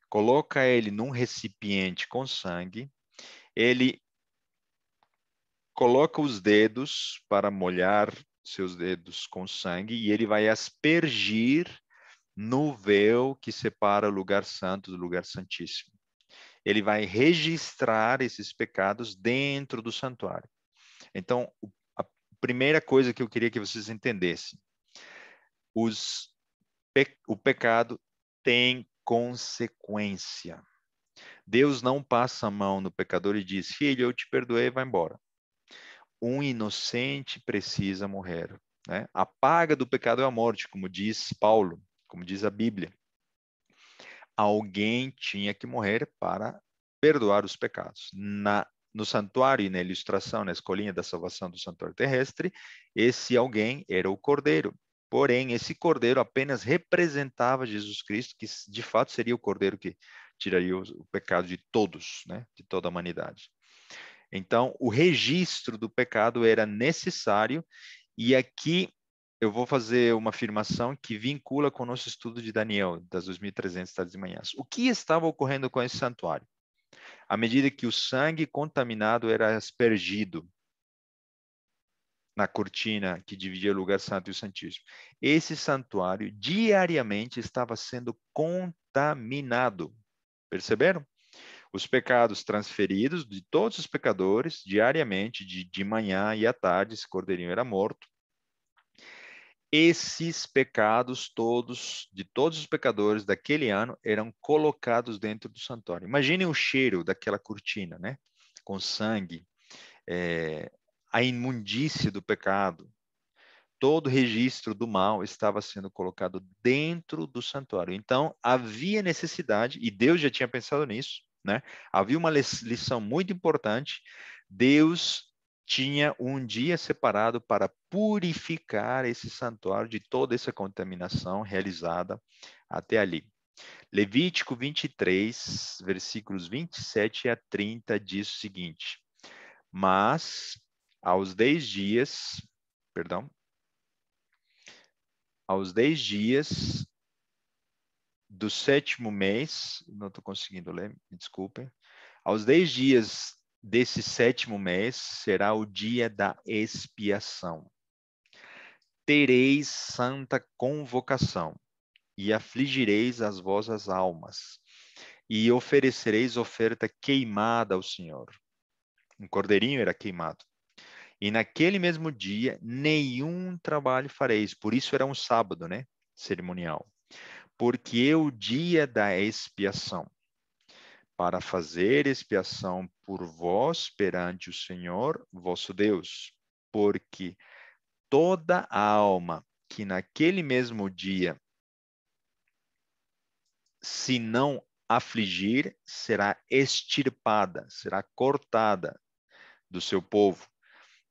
coloca ele num recipiente com sangue, ele coloca os dedos para molhar seus dedos com sangue e ele vai aspergir no véu que separa o lugar santo do lugar santíssimo. Ele vai registrar esses pecados dentro do santuário. Então, a primeira coisa que eu queria que vocês entendessem, o pecado tem consequência. Deus não passa a mão no pecador e diz: filho, eu te perdoei, vai embora. Um inocente precisa morrer, né? A paga do pecado é a morte, como diz Paulo, como diz a Bíblia. Alguém tinha que morrer para perdoar os pecados. No santuário e na ilustração, na escolinha da salvação do santuário terrestre, esse alguém era o cordeiro. Porém, esse cordeiro apenas representava Jesus Cristo, que de fato seria o cordeiro que tiraria o pecado de todos, né? De toda a humanidade. Então, o registro do pecado era necessário, e aqui eu vou fazer uma afirmação que vincula com o nosso estudo de Daniel, das 2.300 tardes e manhãs. O que estava ocorrendo com esse santuário? À medida que o sangue contaminado era aspergido na cortina que dividia o lugar santo e o santíssimo, esse santuário diariamente estava sendo contaminado. Perceberam? Os pecados transferidos de todos os pecadores diariamente, de manhã e à tarde, esse cordeirinho era morto. Esses pecados todos, de todos os pecadores daquele ano, eram colocados dentro do santuário. Imaginem o cheiro daquela cortina, né? Com sangue, a imundície do pecado. Todo o registro do mal estava sendo colocado dentro do santuário. Então, havia necessidade, e Deus já tinha pensado nisso, né? Havia uma lição muito importante. Deus tinha um dia separado para purificar esse santuário de toda essa contaminação realizada até ali. Levítico 23, versículos 27 a 30 diz o seguinte: mas aos 10 dias, aos 10 dias do 7º mês, não estou conseguindo ler, me desculpem. Aos 10 dias desse 7º mês será o dia da expiação. Tereis santa convocação e afligireis as vossas almas e oferecereis oferta queimada ao Senhor. Um cordeirinho era queimado. E naquele mesmo dia, nenhum trabalho fareis. Por isso era um sábado, né? Cerimonial. Porque é o dia da expiação, para fazer expiação por vós perante o Senhor, vosso Deus. Porque toda a alma que naquele mesmo dia se não afligir, será extirpada, será cortada do seu povo.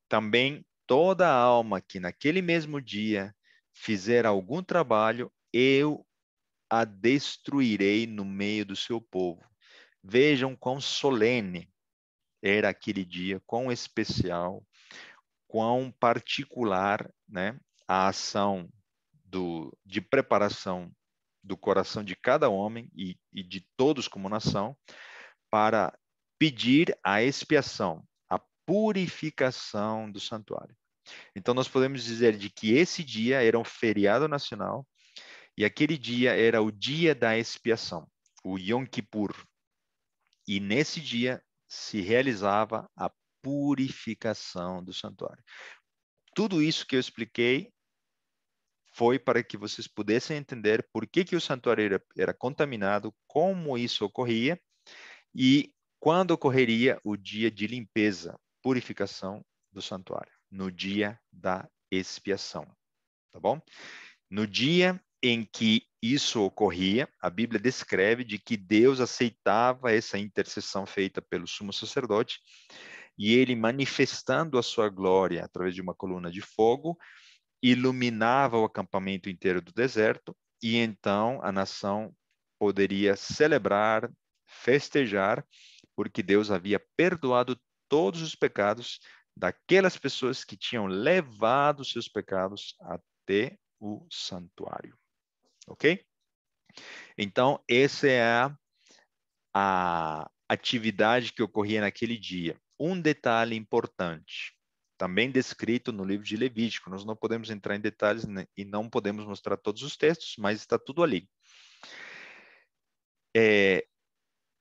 Também toda a alma que naquele mesmo dia fizer algum trabalho, eu a destruirei no meio do seu povo. Vejam quão solene era aquele dia, quão especial, quão particular, né, a ação de preparação do coração de cada homem e de todos como nação para pedir a expiação, a purificação do santuário. Então, nós podemos dizer de que esse dia era um feriado nacional e aquele dia era o dia da expiação, o Yom Kippur. E nesse dia se realizava a purificação do santuário. Tudo isso que eu expliquei foi para que vocês pudessem entender por que o santuário era contaminado, como isso ocorria e quando ocorreria o dia de limpeza, purificação do santuário, no dia da expiação, tá bom? No dia em que isso ocorria, a Bíblia descreve de que Deus aceitava essa intercessão feita pelo sumo sacerdote e ele, manifestando a sua glória através de uma coluna de fogo, iluminava o acampamento inteiro do deserto e então a nação poderia celebrar, festejar, porque Deus havia perdoado todos os pecados daquelas pessoas que tinham levado seus pecados até o santuário. Ok? Então, essa é a atividade que ocorria naquele dia. Um detalhe importante, também descrito no livro de Levítico, nós não podemos entrar em detalhes e não podemos mostrar todos os textos, mas está tudo ali.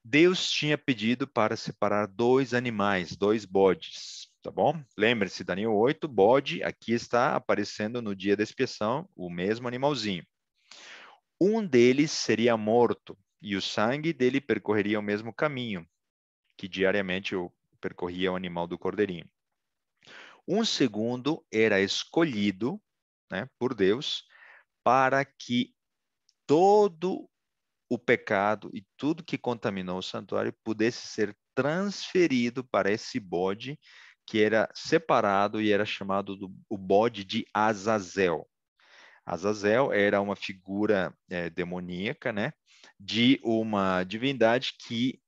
Deus tinha pedido para separar 2 animais, 2 bodes, tá bom? Lembre-se, Daniel 8, bode, aqui está aparecendo no dia da expiação, o mesmo animalzinho. Um deles seria morto, e o sangue dele percorreria o mesmo caminho que diariamente eu percorria o animal do cordeirinho. Um segundo era escolhido, né, por Deus para que todo o pecado e tudo que contaminou o santuário pudesse ser transferido para esse bode que era separado e era chamado o bode de Azazel. Azazel era uma figura demoníaca, né, de uma divindade que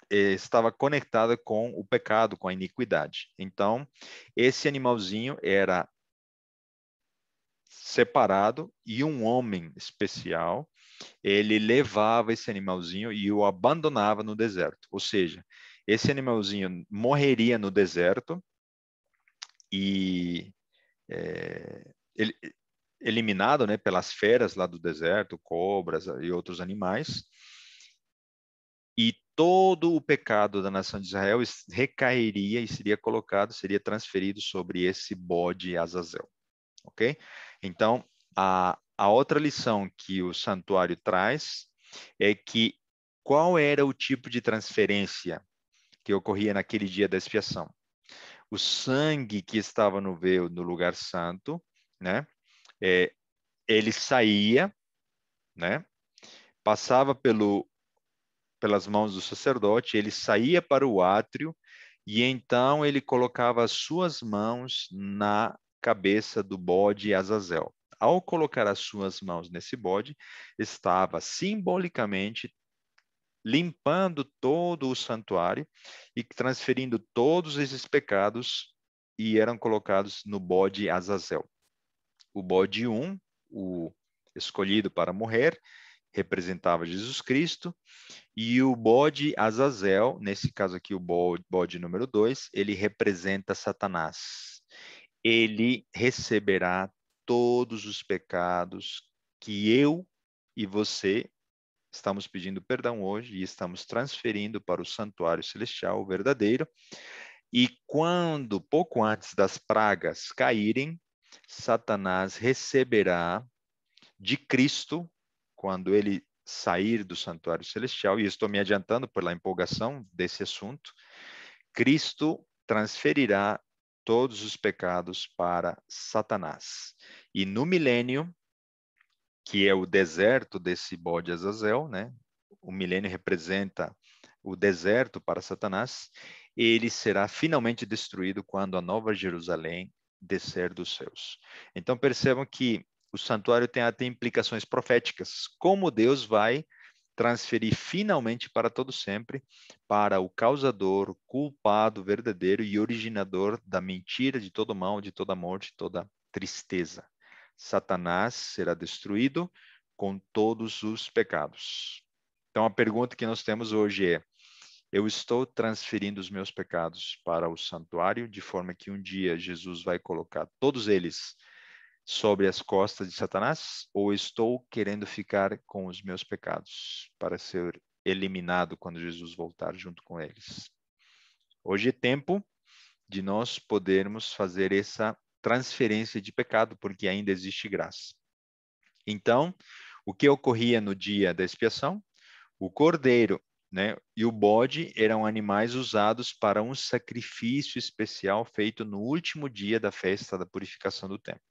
estava conectada com o pecado, com a iniquidade. Então, esse animalzinho era separado e um homem especial, ele levava esse animalzinho e o abandonava no deserto. Ou seja, esse animalzinho morreria no deserto e ele, eliminado, né, pelas feras lá do deserto, cobras e outros animais. E todo o pecado da nação de Israel recairia e seria colocado, seria transferido sobre esse bode Azazel, ok? Então, a outra lição que o santuário traz é que qual era o tipo de transferência que ocorria naquele dia da expiação? O sangue que estava no véu no lugar santo, né? Ele saía, né? Passava pelas mãos do sacerdote, ele saía para o átrio e então ele colocava as suas mãos na cabeça do bode Azazel. Ao colocar as suas mãos nesse bode, estava simbolicamente limpando todo o santuário e transferindo todos esses pecados e eram colocados no bode Azazel. O bode 1, o escolhido para morrer, representava Jesus Cristo, e o bode Azazel, nesse caso aqui o bode número 2, ele representa Satanás. Ele receberá todos os pecados que eu e você estamos pedindo perdão hoje e estamos transferindo para o santuário celestial, o verdadeiro. E quando, pouco antes das pragas caírem, Satanás receberá de Cristo, quando ele sair do santuário celestial, e estou me adiantando pela empolgação desse assunto, Cristo transferirá todos os pecados para Satanás. E no milênio, que é o deserto desse bode Azazel, né? O milênio representa o deserto para Satanás, ele será finalmente destruído quando a Nova Jerusalém descer dos céus. Então percebam que o santuário tem até implicações proféticas, como Deus vai transferir finalmente para todo sempre para o causador, o culpado verdadeiro e originador da mentira, de todo mal, de toda morte, de toda tristeza. Satanás será destruído com todos os pecados. Então a pergunta que nós temos hoje é: eu estou transferindo os meus pecados para o santuário, de forma que um dia Jesus vai colocar todos eles sobre as costas de Satanás, ou estou querendo ficar com os meus pecados para ser eliminado quando Jesus voltar junto com eles? Hoje é tempo de nós podermos fazer essa transferência de pecado, porque ainda existe graça. Então, o que ocorria no dia da expiação? O cordeiro, né, e o bode eram animais usados para um sacrifício especial feito no último dia da festa da purificação do templo.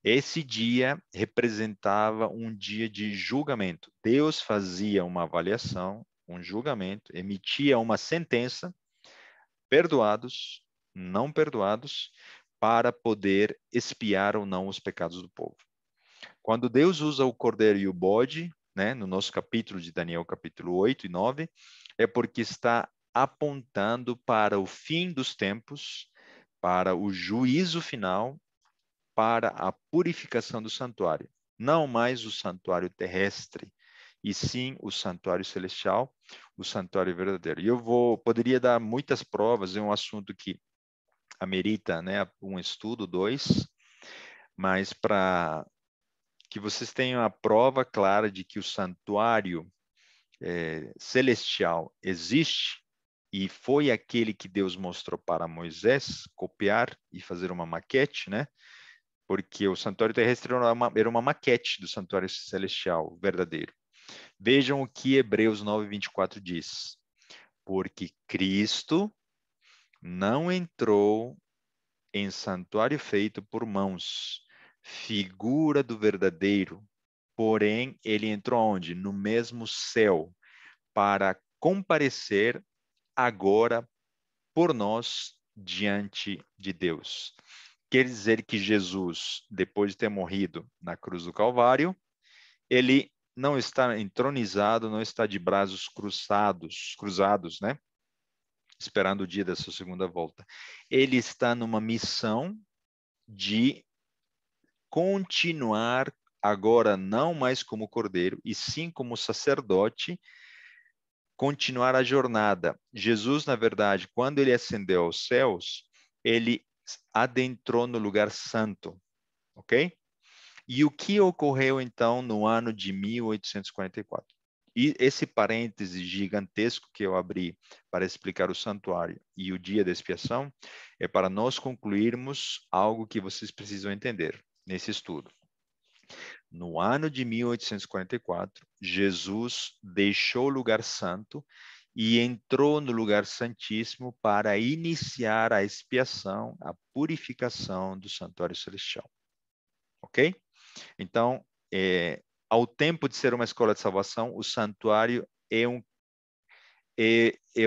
Esse dia representava um dia de julgamento. Deus fazia uma avaliação, um julgamento, emitia uma sentença, perdoados, não perdoados, para poder expiar ou não os pecados do povo. Quando Deus usa o cordeiro e o bode, né, no nosso capítulo de Daniel, capítulo 8 e 9, é porque está apontando para o fim dos tempos, para o juízo final, para a purificação do santuário. Não mais o santuário terrestre, e sim o santuário celestial, o santuário verdadeiro. E poderia dar muitas provas, é um assunto que amerita, né, um estudo, 2, mas para que vocês tenham a prova clara de que o santuário celestial existe, e foi aquele que Deus mostrou para Moisés copiar e fazer uma maquete, né? Porque o santuário terrestre era uma maquete do santuário celestial verdadeiro. Vejam o que Hebreus 9:24 diz. Porque Cristo não entrou em santuário feito por mãos, figura do verdadeiro, porém ele entrou onde? No mesmo céu, para comparecer agora por nós diante de Deus. Quer dizer que Jesus, depois de ter morrido na cruz do Calvário, ele não está entronizado, não está de braços cruzados, né? Esperando o dia da sua segunda volta. Ele está numa missão de continuar agora não mais como cordeiro, e sim como sacerdote, continuar a jornada. Jesus, na verdade, quando ele ascendeu aos céus, ele adentrou no lugar santo, ok? E o que ocorreu então no ano de 1844? E esse parêntese gigantesco que eu abri para explicar o santuário e o dia da expiação é para nós concluirmos algo que vocês precisam entender nesse estudo. No ano de 1844, Jesus deixou o lugar santo e entrou no lugar santíssimo para iniciar a expiação, a purificação do santuário celestial. Ok? Então, ao tempo de ser uma escola de salvação, o santuário é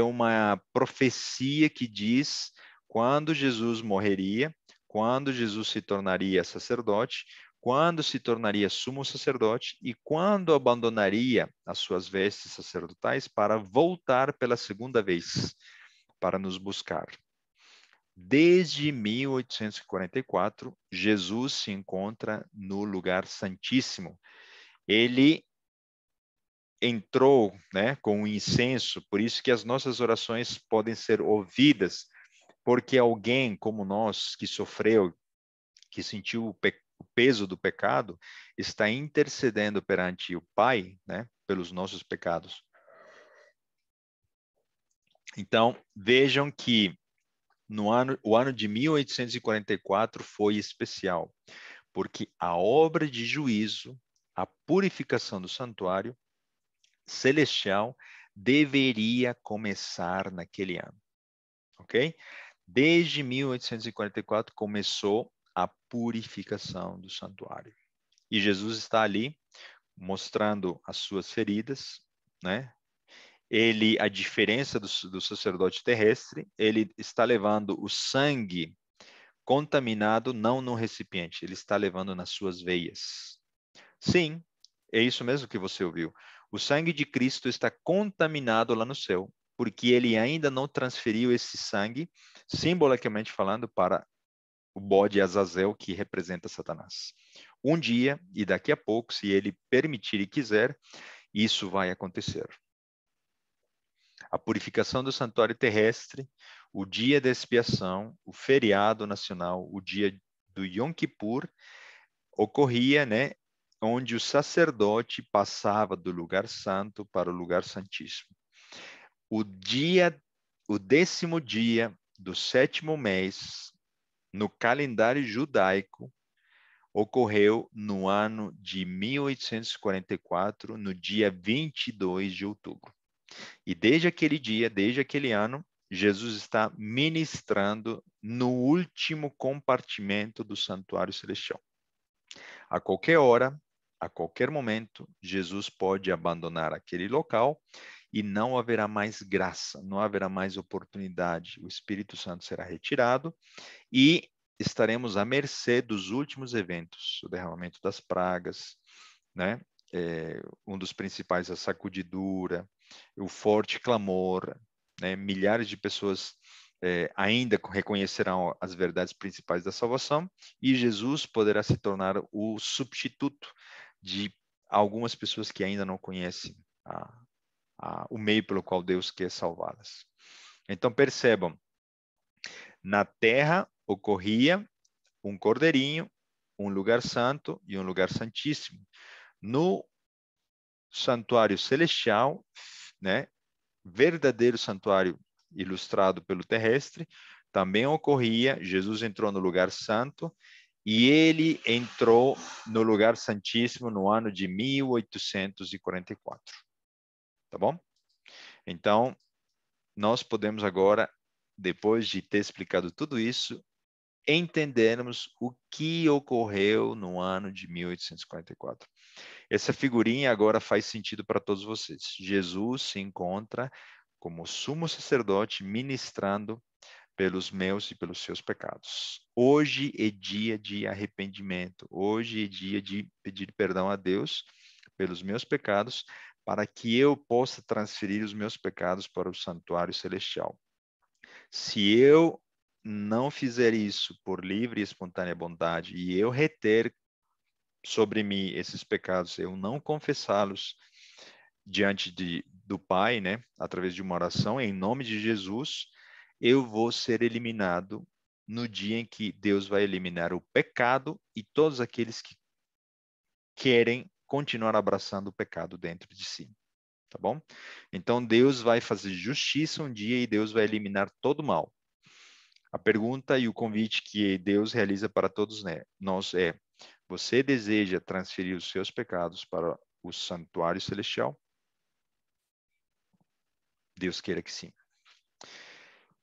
uma profecia que diz quando Jesus morreria, quando Jesus se tornaria sacerdote, quando se tornaria sumo sacerdote e quando abandonaria as suas vestes sacerdotais para voltar pela segunda vez para nos buscar. Desde 1844, Jesus se encontra no lugar santíssimo. Ele entrou, né, com o incenso, por isso que as nossas orações podem ser ouvidas, porque alguém como nós que sofreu, que sentiu o peso do pecado, está intercedendo perante o Pai, né, pelos nossos pecados. Então, vejam que o ano de 1844 foi especial, porque a obra de juízo, a purificação do santuário celestial deveria começar naquele ano, ok? Desde 1844 começou a purificação do santuário. E Jesus está ali mostrando as suas feridas, né? Ele, a diferença do sacerdote terrestre, ele está levando o sangue contaminado não no recipiente, ele está levando nas suas veias. Sim, é isso mesmo que você ouviu. O sangue de Cristo está contaminado lá no céu, porque ele ainda não transferiu esse sangue, simbolicamente falando, para o bode Azazel, que representa Satanás. Um dia, e daqui a pouco, se ele permitir e quiser, isso vai acontecer. A purificação do santuário terrestre, o dia da expiação, o feriado nacional, o dia do Yom Kippur, ocorria, né, onde o sacerdote passava do lugar santo para o lugar santíssimo. O 10º dia do 7º mês, no calendário judaico, ocorreu no ano de 1844, no dia 22 de outubro. E desde aquele dia, desde aquele ano, Jesus está ministrando no último compartimento do santuário celestial. A qualquer hora, a qualquer momento, Jesus pode abandonar aquele local e não haverá mais graça, não haverá mais oportunidade. O Espírito Santo será retirado e estaremos à mercê dos últimos eventos, o derramamento das pragas, né? Um dos principais, a sacudidura, o forte clamor, né? Milhares de pessoas ainda reconhecerão as verdades principais da salvação e Jesus poderá se tornar o substituto de algumas pessoas que ainda não conhecem o meio pelo qual Deus quer salvá-las. Então percebam, na terra ocorria um cordeirinho, um lugar santo e um lugar santíssimo. No santuário celestial, né, verdadeiro santuário ilustrado pelo terrestre, também ocorria, Jesus entrou no lugar santo e ele entrou no lugar santíssimo no ano de 1844. Tá bom? Então, nós podemos agora, depois de ter explicado tudo isso, entendermos o que ocorreu no ano de 1844. Essa figurinha agora faz sentido para todos vocês. Jesus se encontra como sumo sacerdote ministrando pelos meus e pelos seus pecados. Hoje é dia de arrependimento. Hoje é dia de pedir perdão a Deus pelos meus pecados, para que eu possa transferir os meus pecados para o santuário celestial. Se eu não fizer isso por livre e espontânea vontade e eu reter sobre mim esses pecados, eu não confessá-los diante do Pai, né, através de uma oração em nome de Jesus, eu vou ser eliminado no dia em que Deus vai eliminar o pecado e todos aqueles que querem continuar abraçando o pecado dentro de si. Tá bom? Então Deus vai fazer justiça um dia e Deus vai eliminar todo o mal. A pergunta e o convite que Deus realiza para todos nós é: você deseja transferir os seus pecados para o santuário celestial? Deus queira que sim.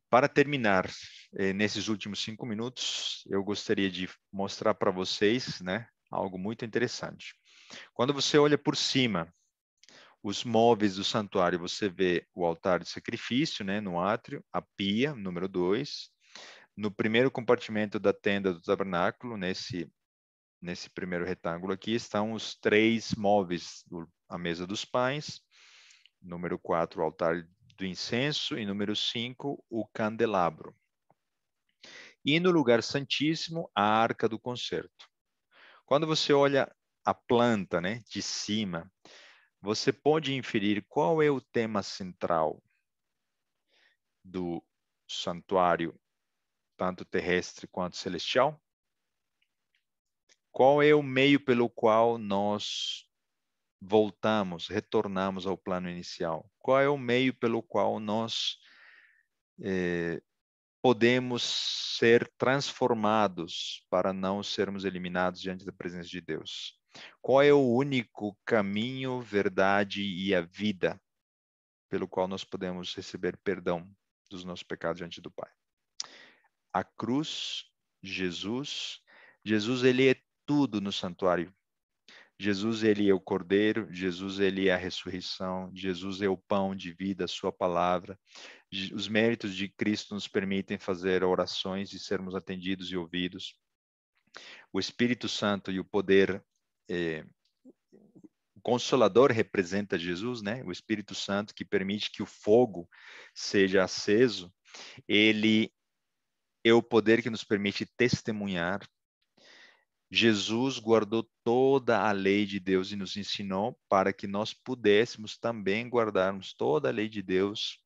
Para terminar, nesses últimos 5 minutos, eu gostaria de mostrar para vocês, né, algo muito interessante. Quando você olha por cima, os móveis do santuário, você vê o altar de sacrifício, né, no átrio, a pia, número 2. No primeiro compartimento da tenda do tabernáculo, nesse primeiro retângulo aqui, estão os 3 móveis, a mesa dos pães, número 4, o altar do incenso, e número 5, o candelabro. E no lugar santíssimo, a arca do concerto. Quando você olha a planta, né, de cima, você pode inferir qual é o tema central do santuário, tanto terrestre quanto celestial? Qual é o meio pelo qual nós retornamos ao plano inicial? Qual é o meio pelo qual nós podemos ser transformados para não sermos eliminados diante da presença de Deus? Qual é o único caminho, verdade e a vida pelo qual nós podemos receber perdão dos nossos pecados diante do Pai? A cruz, Jesus, ele é tudo no santuário. Jesus, ele é o Cordeiro, Jesus, ele é a ressurreição, Jesus é o pão de vida, a sua palavra. Os méritos de Cristo nos permitem fazer orações e sermos atendidos e ouvidos. O Espírito Santo e o poder, o Consolador representa Jesus, né? O Espírito Santo que permite que o fogo seja aceso, ele é o poder que nos permite testemunhar. Jesus guardou toda a lei de Deus e nos ensinou para que nós pudéssemos também guardarmos toda a lei de Deus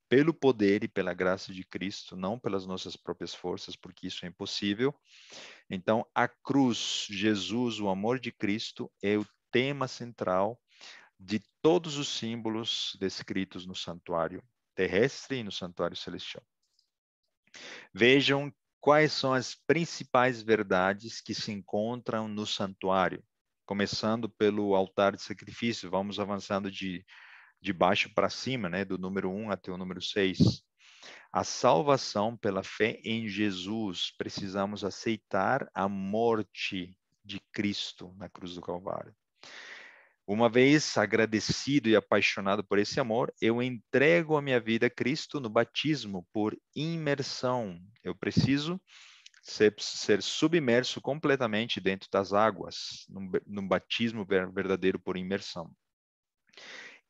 pelo poder e pela graça de Cristo, não pelas nossas próprias forças, porque isso é impossível. Então, a cruz, Jesus, o amor de Cristo, é o tema central de todos os símbolos descritos no santuário terrestre e no santuário celestial. Vejam quais são as principais verdades que se encontram no santuário, começando pelo altar de sacrifício, vamos avançando de baixo para cima, né, do número 1 até o número 6. A salvação pela fé em Jesus, precisamos aceitar a morte de Cristo na cruz do Calvário. Uma vez agradecido e apaixonado por esse amor, eu entrego a minha vida a Cristo no batismo por imersão. Eu preciso ser submerso completamente dentro das águas, num batismo verdadeiro por imersão.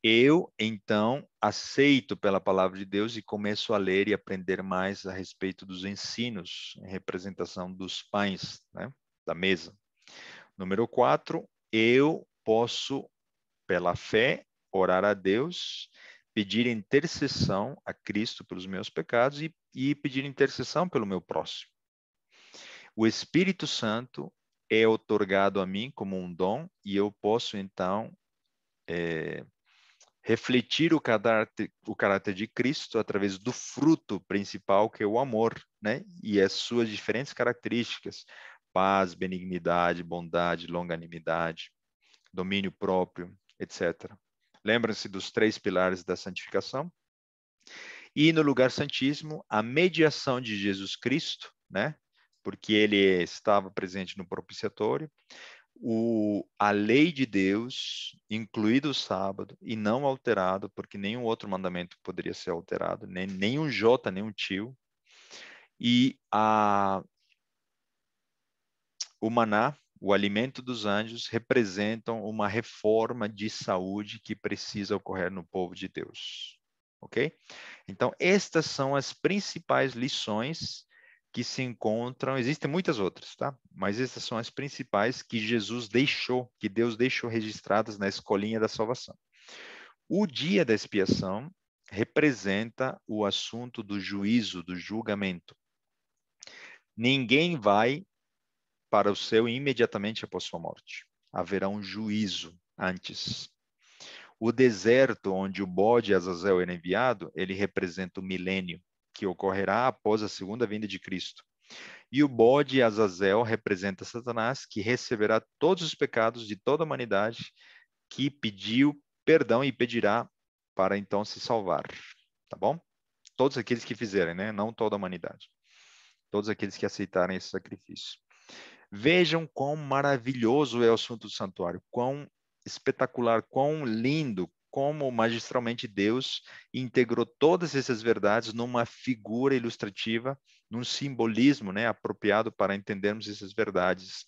Eu, então, aceito pela palavra de Deus e começo a ler e aprender mais a respeito dos ensinos, em representação dos pães, né, da mesa. Número 4, eu posso, pela fé, orar a Deus, pedir intercessão a Cristo pelos meus pecados e pedir intercessão pelo meu próximo. O Espírito Santo é outorgado a mim como um dom e eu posso, então, refletir o caráter de Cristo através do fruto principal, que é o amor, né? E as suas diferentes características, paz, benignidade, bondade, longanimidade, domínio próprio, etc. Lembram-se dos 3 pilares da santificação? E no lugar santíssimo, a mediação de Jesus Cristo, né? Porque ele estava presente no propiciatório, a lei de Deus, incluído o sábado, e não alterado, porque nenhum outro mandamento poderia ser alterado, nem um jota, nem um tio, e o maná, o alimento dos anjos, representam uma reforma de saúde que precisa ocorrer no povo de Deus. Ok? Então, estas são as principais lições que se encontram, existem muitas outras, tá? Mas essas são as principais que Jesus deixou, que Deus deixou registradas na escolinha da salvação. O dia da expiação representa o assunto do juízo, do julgamento. Ninguém vai para o céu imediatamente após sua morte. Haverá um juízo antes. O deserto onde o bode Azazel era enviado, ele representa o milênio, que ocorrerá após a segunda vinda de Cristo. E o bode Azazel representa Satanás, que receberá todos os pecados de toda a humanidade, que pediu perdão e pedirá para então se salvar. Tá bom? Todos aqueles que fizerem, né? Não toda a humanidade. Todos aqueles que aceitarem esse sacrifício. Vejam quão maravilhoso é o assunto do santuário, quão espetacular, quão lindo, como magistralmente Deus integrou todas essas verdades numa figura ilustrativa, num simbolismo, né, apropriado para entendermos essas verdades.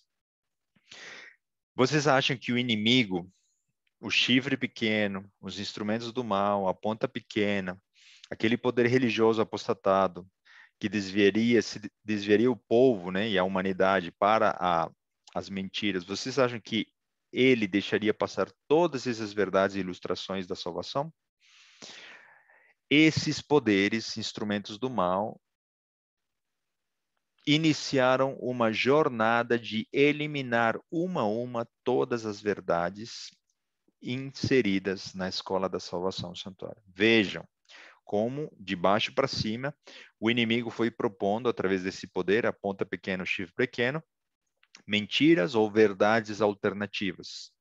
Vocês acham que o inimigo, o chifre pequeno, os instrumentos do mal, a ponta pequena, aquele poder religioso apostatado, que desviaria o povo, né, e a humanidade para as mentiras, vocês acham que ele deixaria passar todas essas verdades e ilustrações da salvação? Esses poderes, instrumentos do mal, iniciaram uma jornada de eliminar uma a uma todas as verdades inseridas na escola da salvação, o santuário. Vejam como, de baixo para cima, o inimigo foi propondo, através desse poder, a ponta pequena, o chifre pequeno, mentiras ou verdades alternativas.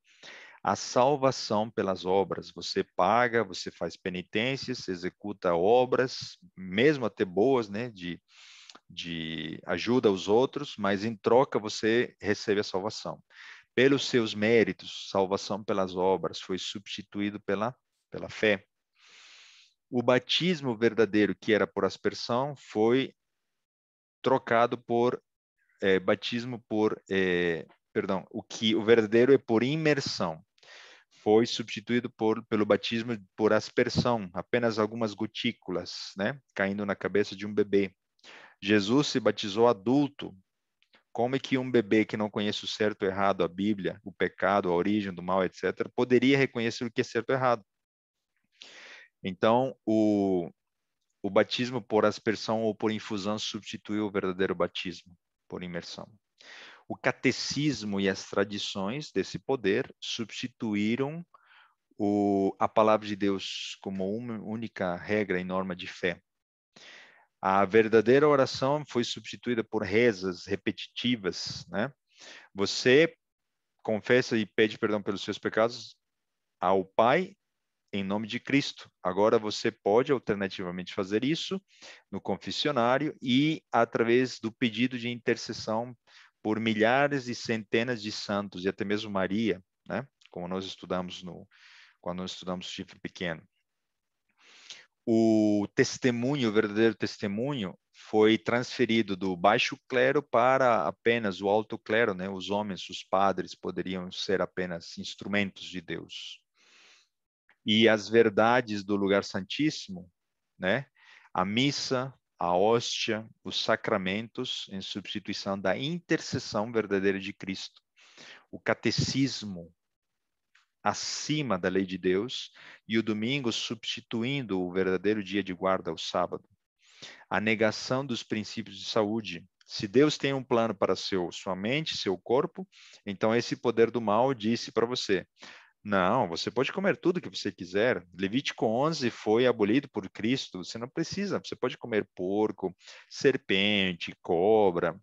A salvação pelas obras, você paga, você faz penitências, executa obras, mesmo até boas, né, de ajuda aos outros, mas em troca você recebe a salvação. pelos seus méritos, salvação pelas obras, foi substituído pela fé. O batismo verdadeiro, que era por aspersão, foi trocado por batismo por, perdão, o verdadeiro é por imersão. Foi substituído pelo batismo por aspersão, apenas algumas gotículas, né, caindo na cabeça de um bebê. Jesus se batizou adulto. Como é que um bebê que não conhece o certo e o errado, a Bíblia, o pecado, a origem do mal, etc., poderia reconhecer o que é certo e errado? Então, o batismo por aspersão ou por infusão substituiu o verdadeiro batismo por imersão. O catecismo e as tradições desse poder substituíram a palavra de Deus como uma única regra e norma de fé. A verdadeira oração foi substituída por rezas repetitivas, né? Você confessa e pede perdão pelos seus pecados ao Pai em nome de Cristo. Agora você pode alternativamente fazer isso no confessionário e através do pedido de intercessão por milhares e centenas de santos e até mesmo Maria, né? Como nós estudamos quando nós estudamos o chifre pequeno. O testemunho, o verdadeiro testemunho, foi transferido do baixo clero para apenas o alto clero, né? Os homens, os padres poderiam ser apenas instrumentos de Deus. E as verdades do lugar santíssimo, né? A missa, a hóstia, os sacramentos, em substituição da intercessão verdadeira de Cristo. O catecismo, acima da lei de Deus, e o domingo substituindo o verdadeiro dia de guarda, o sábado. A negação dos princípios de saúde. Se Deus tem um plano para sua mente, seu corpo, então esse poder do mal disse para você: não, você pode comer tudo que você quiser. Levítico 11 foi abolido por Cristo. Você não precisa. Você pode comer porco, serpente, cobra,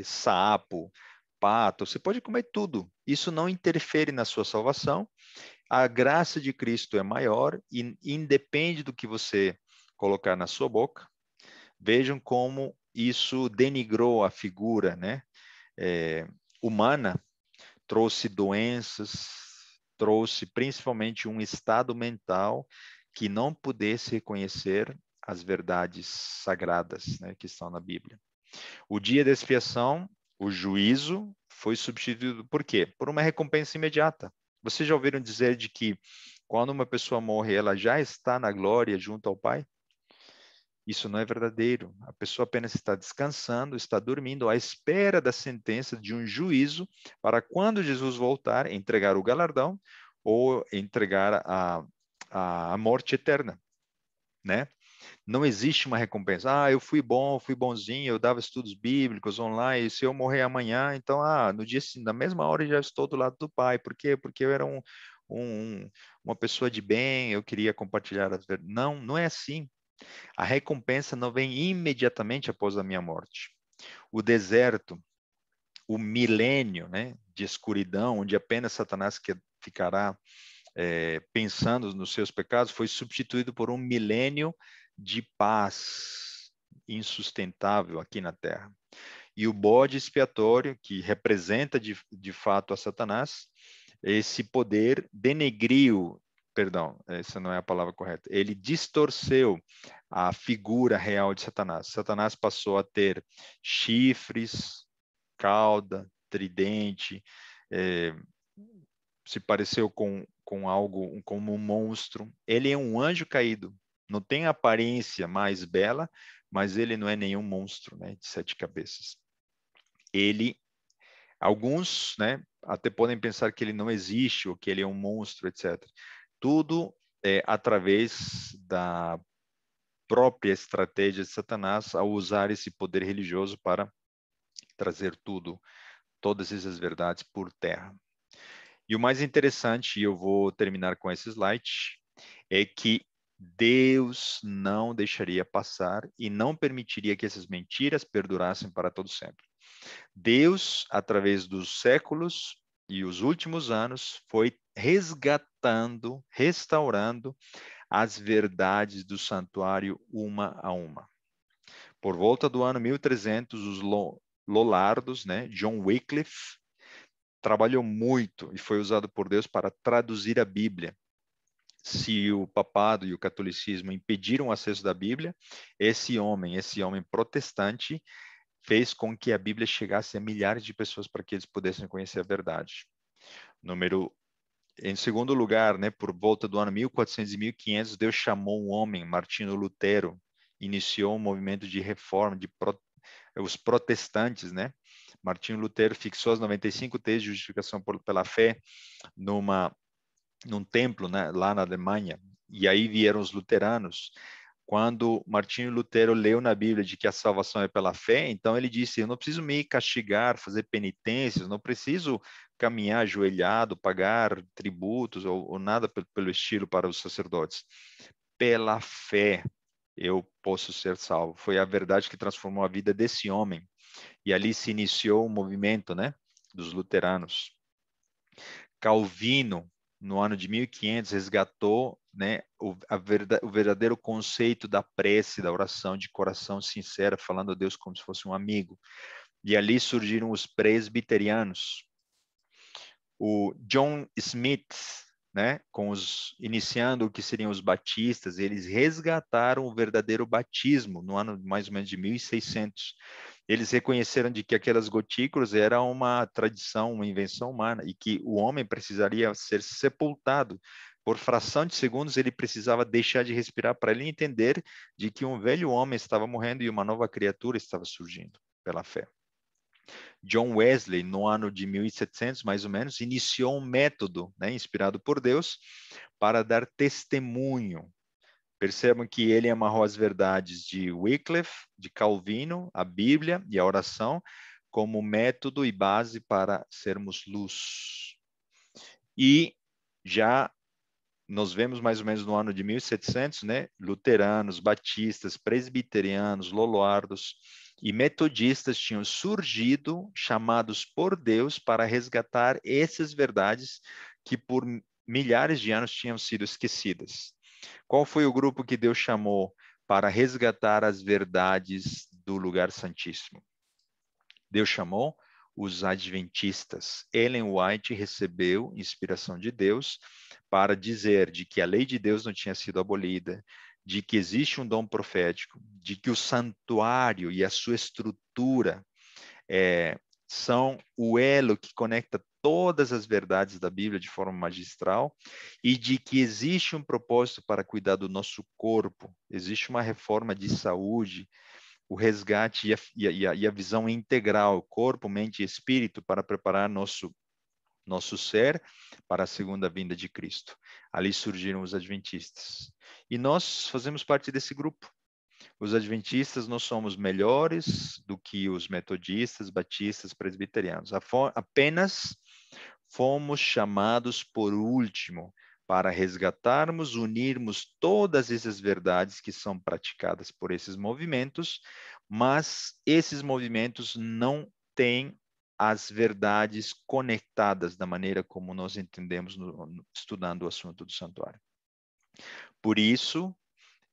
sapo, pato. Você pode comer tudo. Isso não interfere na sua salvação. A graça de Cristo é maior e independe do que você colocar na sua boca. Vejam como isso denigrou a figura, né, humana, trouxe doenças, trouxe principalmente um estado mental que não pudesse reconhecer as verdades sagradas, né, que estão na Bíblia. O dia da expiação, o juízo, foi substituído por quê? Por uma recompensa imediata. Vocês já ouviram dizer de que quando uma pessoa morre, ela já está na glória junto ao Pai? Isso não é verdadeiro. A pessoa apenas está descansando, está dormindo à espera da sentença de um juízo para quando Jesus voltar, entregar o galardão ou entregar a morte eterna, né? Não existe uma recompensa. Ah, eu fui bom, eu fui bonzinho, eu dava estudos bíblicos online, e se eu morrer amanhã, então, no dia, na mesma hora, eu já estou do lado do Pai. Por quê? Porque eu era uma pessoa de bem, eu queria compartilhar as verdades. Não, não é assim. A recompensa não vem imediatamente após a minha morte. O deserto, o milênio, né, de escuridão, onde apenas Satanás ficará pensando nos seus pecados, foi substituído por um milênio de paz insustentável aqui na Terra. E o bode expiatório, que representa de fato a Satanás, esse poder denegriu, perdão, essa não é a palavra correta, ele distorceu a figura real de Satanás. Satanás passou a ter chifres, cauda, tridente, se pareceu com algo, como um monstro. Ele é um anjo caído, não tem aparência mais bela, mas ele não é nenhum monstro, né, de 7 cabeças. Alguns, né, até podem pensar que ele não existe ou que ele é um monstro, etc. Tudo é através da própria estratégia de Satanás ao usar esse poder religioso para trazer todas essas verdades por terra. E o mais interessante, e eu vou terminar com esse slide, é que Deus não deixaria passar e não permitiria que essas mentiras perdurassem para todo sempre. Deus, através dos séculos e os últimos anos, foi resgatando, restaurando as verdades do santuário uma a uma. Por volta do ano 1300, os Lollardos, né, John Wycliffe, trabalhou muito e foi usado por Deus para traduzir a Bíblia. Se o papado e o catolicismo impediram o acesso da Bíblia, esse homem protestante, fez com que a Bíblia chegasse a milhares de pessoas para que eles pudessem conhecer a verdade. Em segundo lugar, né, por volta do ano 1400 e 1500, Deus chamou um homem, Martinho Lutero, iniciou um movimento de reforma, os protestantes, né? Martinho Lutero fixou as 95 teses de justificação pela fé num templo, né, lá na Alemanha, e aí vieram os luteranos. Quando Martinho Lutero leu na Bíblia de que a salvação é pela fé, então ele disse: eu não preciso me castigar, fazer penitências, não preciso caminhar ajoelhado, pagar tributos ou nada pelo estilo para os sacerdotes. Pela fé eu posso ser salvo. Foi a verdade que transformou a vida desse homem. E ali se iniciou o movimento, né, dos luteranos. Calvino, no ano de 1500, resgatou, né, o verdadeiro conceito da prece, da oração de coração sincero, falando a Deus como se fosse um amigo. E ali surgiram os presbiterianos. O John Smith, né, iniciando o que seriam os batistas, eles resgataram o verdadeiro batismo no ano mais ou menos de 1600. Eles reconheceram de que aquelas gotículas era uma tradição, uma invenção humana e que o homem precisaria ser sepultado. Por fração de segundos, ele precisava deixar de respirar para ele entender de que um velho homem estava morrendo e uma nova criatura estava surgindo pela fé. John Wesley, no ano de 1700, mais ou menos, iniciou um método, né, inspirado por Deus, para dar testemunho. Percebam que ele amarrou as verdades de Wycliffe, de Calvino, a Bíblia e a oração, como método e base para sermos luz. E já nós vemos mais ou menos no ano de 1700, né, luteranos, batistas, presbiterianos, loloardos e metodistas tinham surgido, chamados por Deus para resgatar essas verdades que por milhares de anos tinham sido esquecidas. Qual foi o grupo que Deus chamou para resgatar as verdades do lugar santíssimo? Deus chamou os adventistas. Ellen White recebeu inspiração de Deus para dizer de que a lei de Deus não tinha sido abolida, de que existe um dom profético, de que o santuário e a sua estrutura são o elo que conecta todas as verdades da Bíblia de forma magistral e de que existe um propósito para cuidar do nosso corpo, existe uma reforma de saúde, o resgate e a visão integral, corpo, mente e espírito, para preparar nosso ser para a segunda vinda de Cristo. Ali surgiram os adventistas. E nós fazemos parte desse grupo. Os adventistas não somos melhores do que os metodistas, batistas, presbiterianos. Apenas fomos chamados por último para resgatarmos, unirmos todas essas verdades que são praticadas por esses movimentos, mas esses movimentos não têm as verdades conectadas da maneira como nós entendemos estudando o assunto do santuário. Por isso,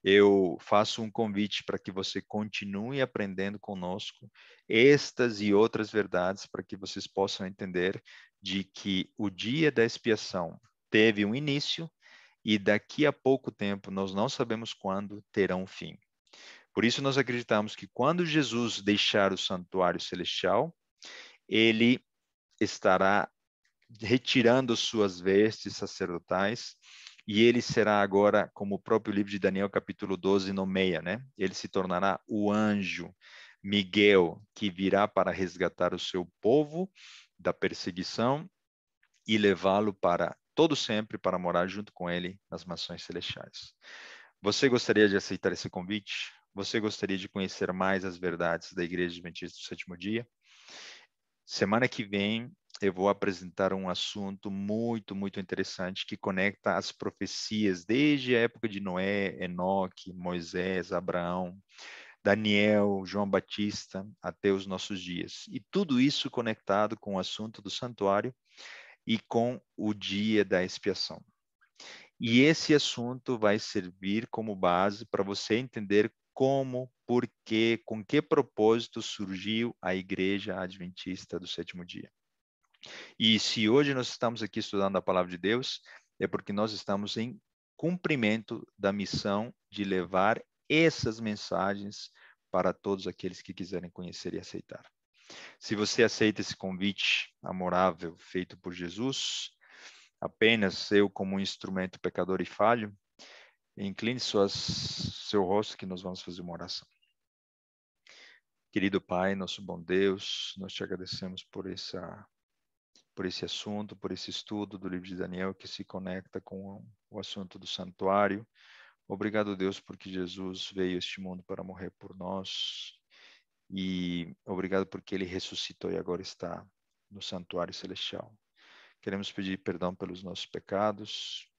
eu faço um convite para que você continue aprendendo conosco estas e outras verdades para que vocês possam entender de que o dia da expiação teve um início e daqui a pouco tempo, nós não sabemos quando, terá um fim. Por isso nós acreditamos que quando Jesus deixar o santuário celestial, ele estará retirando suas vestes sacerdotais, e ele será agora, como o próprio livro de Daniel, capítulo 12, nomeia, né? Ele se tornará o anjo Miguel, que virá para resgatar o seu povo da perseguição e levá-lo para todo sempre para morar junto com ele nas mansões celestiais. Você gostaria de aceitar esse convite? Você gostaria de conhecer mais as verdades da Igreja Adventista do Sétimo Dia? Semana que vem eu vou apresentar um assunto muito, muito interessante que conecta as profecias desde a época de Noé, Enoque, Moisés, Abraão, Daniel, João Batista, até os nossos dias. E tudo isso conectado com o assunto do santuário e com o dia da expiação. E esse assunto vai servir como base para você entender como, por quê, com que propósito surgiu a Igreja Adventista do Sétimo Dia. E se hoje nós estamos aqui estudando a palavra de Deus, é porque nós estamos em cumprimento da missão de levar essas mensagens para todos aqueles que quiserem conhecer e aceitar. Se você aceita esse convite amorável feito por Jesus, apenas eu como um instrumento pecador e falho, incline seu rosto que nós vamos fazer uma oração. Querido Pai, nosso bom Deus, nós te agradecemos por esse assunto, por esse estudo do livro de Daniel que se conecta com o assunto do santuário. Obrigado, Deus, porque Jesus veio a este mundo para morrer por nós. E obrigado porque ele ressuscitou e agora está no santuário celestial. Queremos pedir perdão pelos nossos pecados,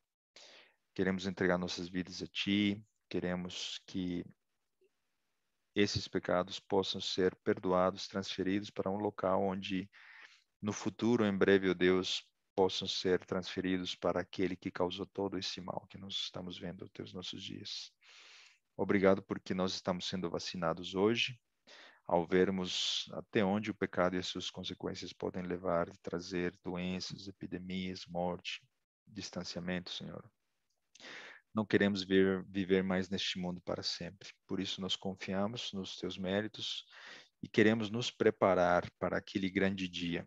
queremos entregar nossas vidas a Ti, queremos que esses pecados possam ser perdoados, transferidos para um local onde no futuro, em breve, ó Deus, possam ser transferidos para aquele que causou todo esse mal que nós estamos vendo até os nossos dias. Obrigado porque nós estamos sendo vacinados hoje, ao vermos até onde o pecado e as suas consequências podem levar e trazer doenças, epidemias, morte, distanciamento, Senhor. Não queremos viver mais neste mundo para sempre. Por isso, nós confiamos nos teus méritos e queremos nos preparar para aquele grande dia,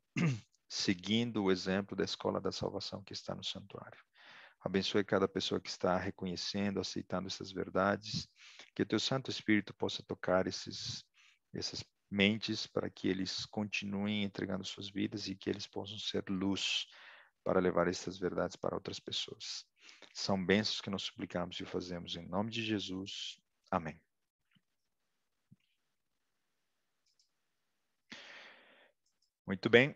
seguindo o exemplo da escola da salvação que está no santuário. Abençoe cada pessoa que está reconhecendo, aceitando essas verdades, que o teu Santo Espírito possa tocar essas mentes para que eles continuem entregando suas vidas e que eles possam ser luz para levar essas verdades para outras pessoas. São bênçãos que nós suplicamos e fazemos em nome de Jesus. Amém. Muito bem.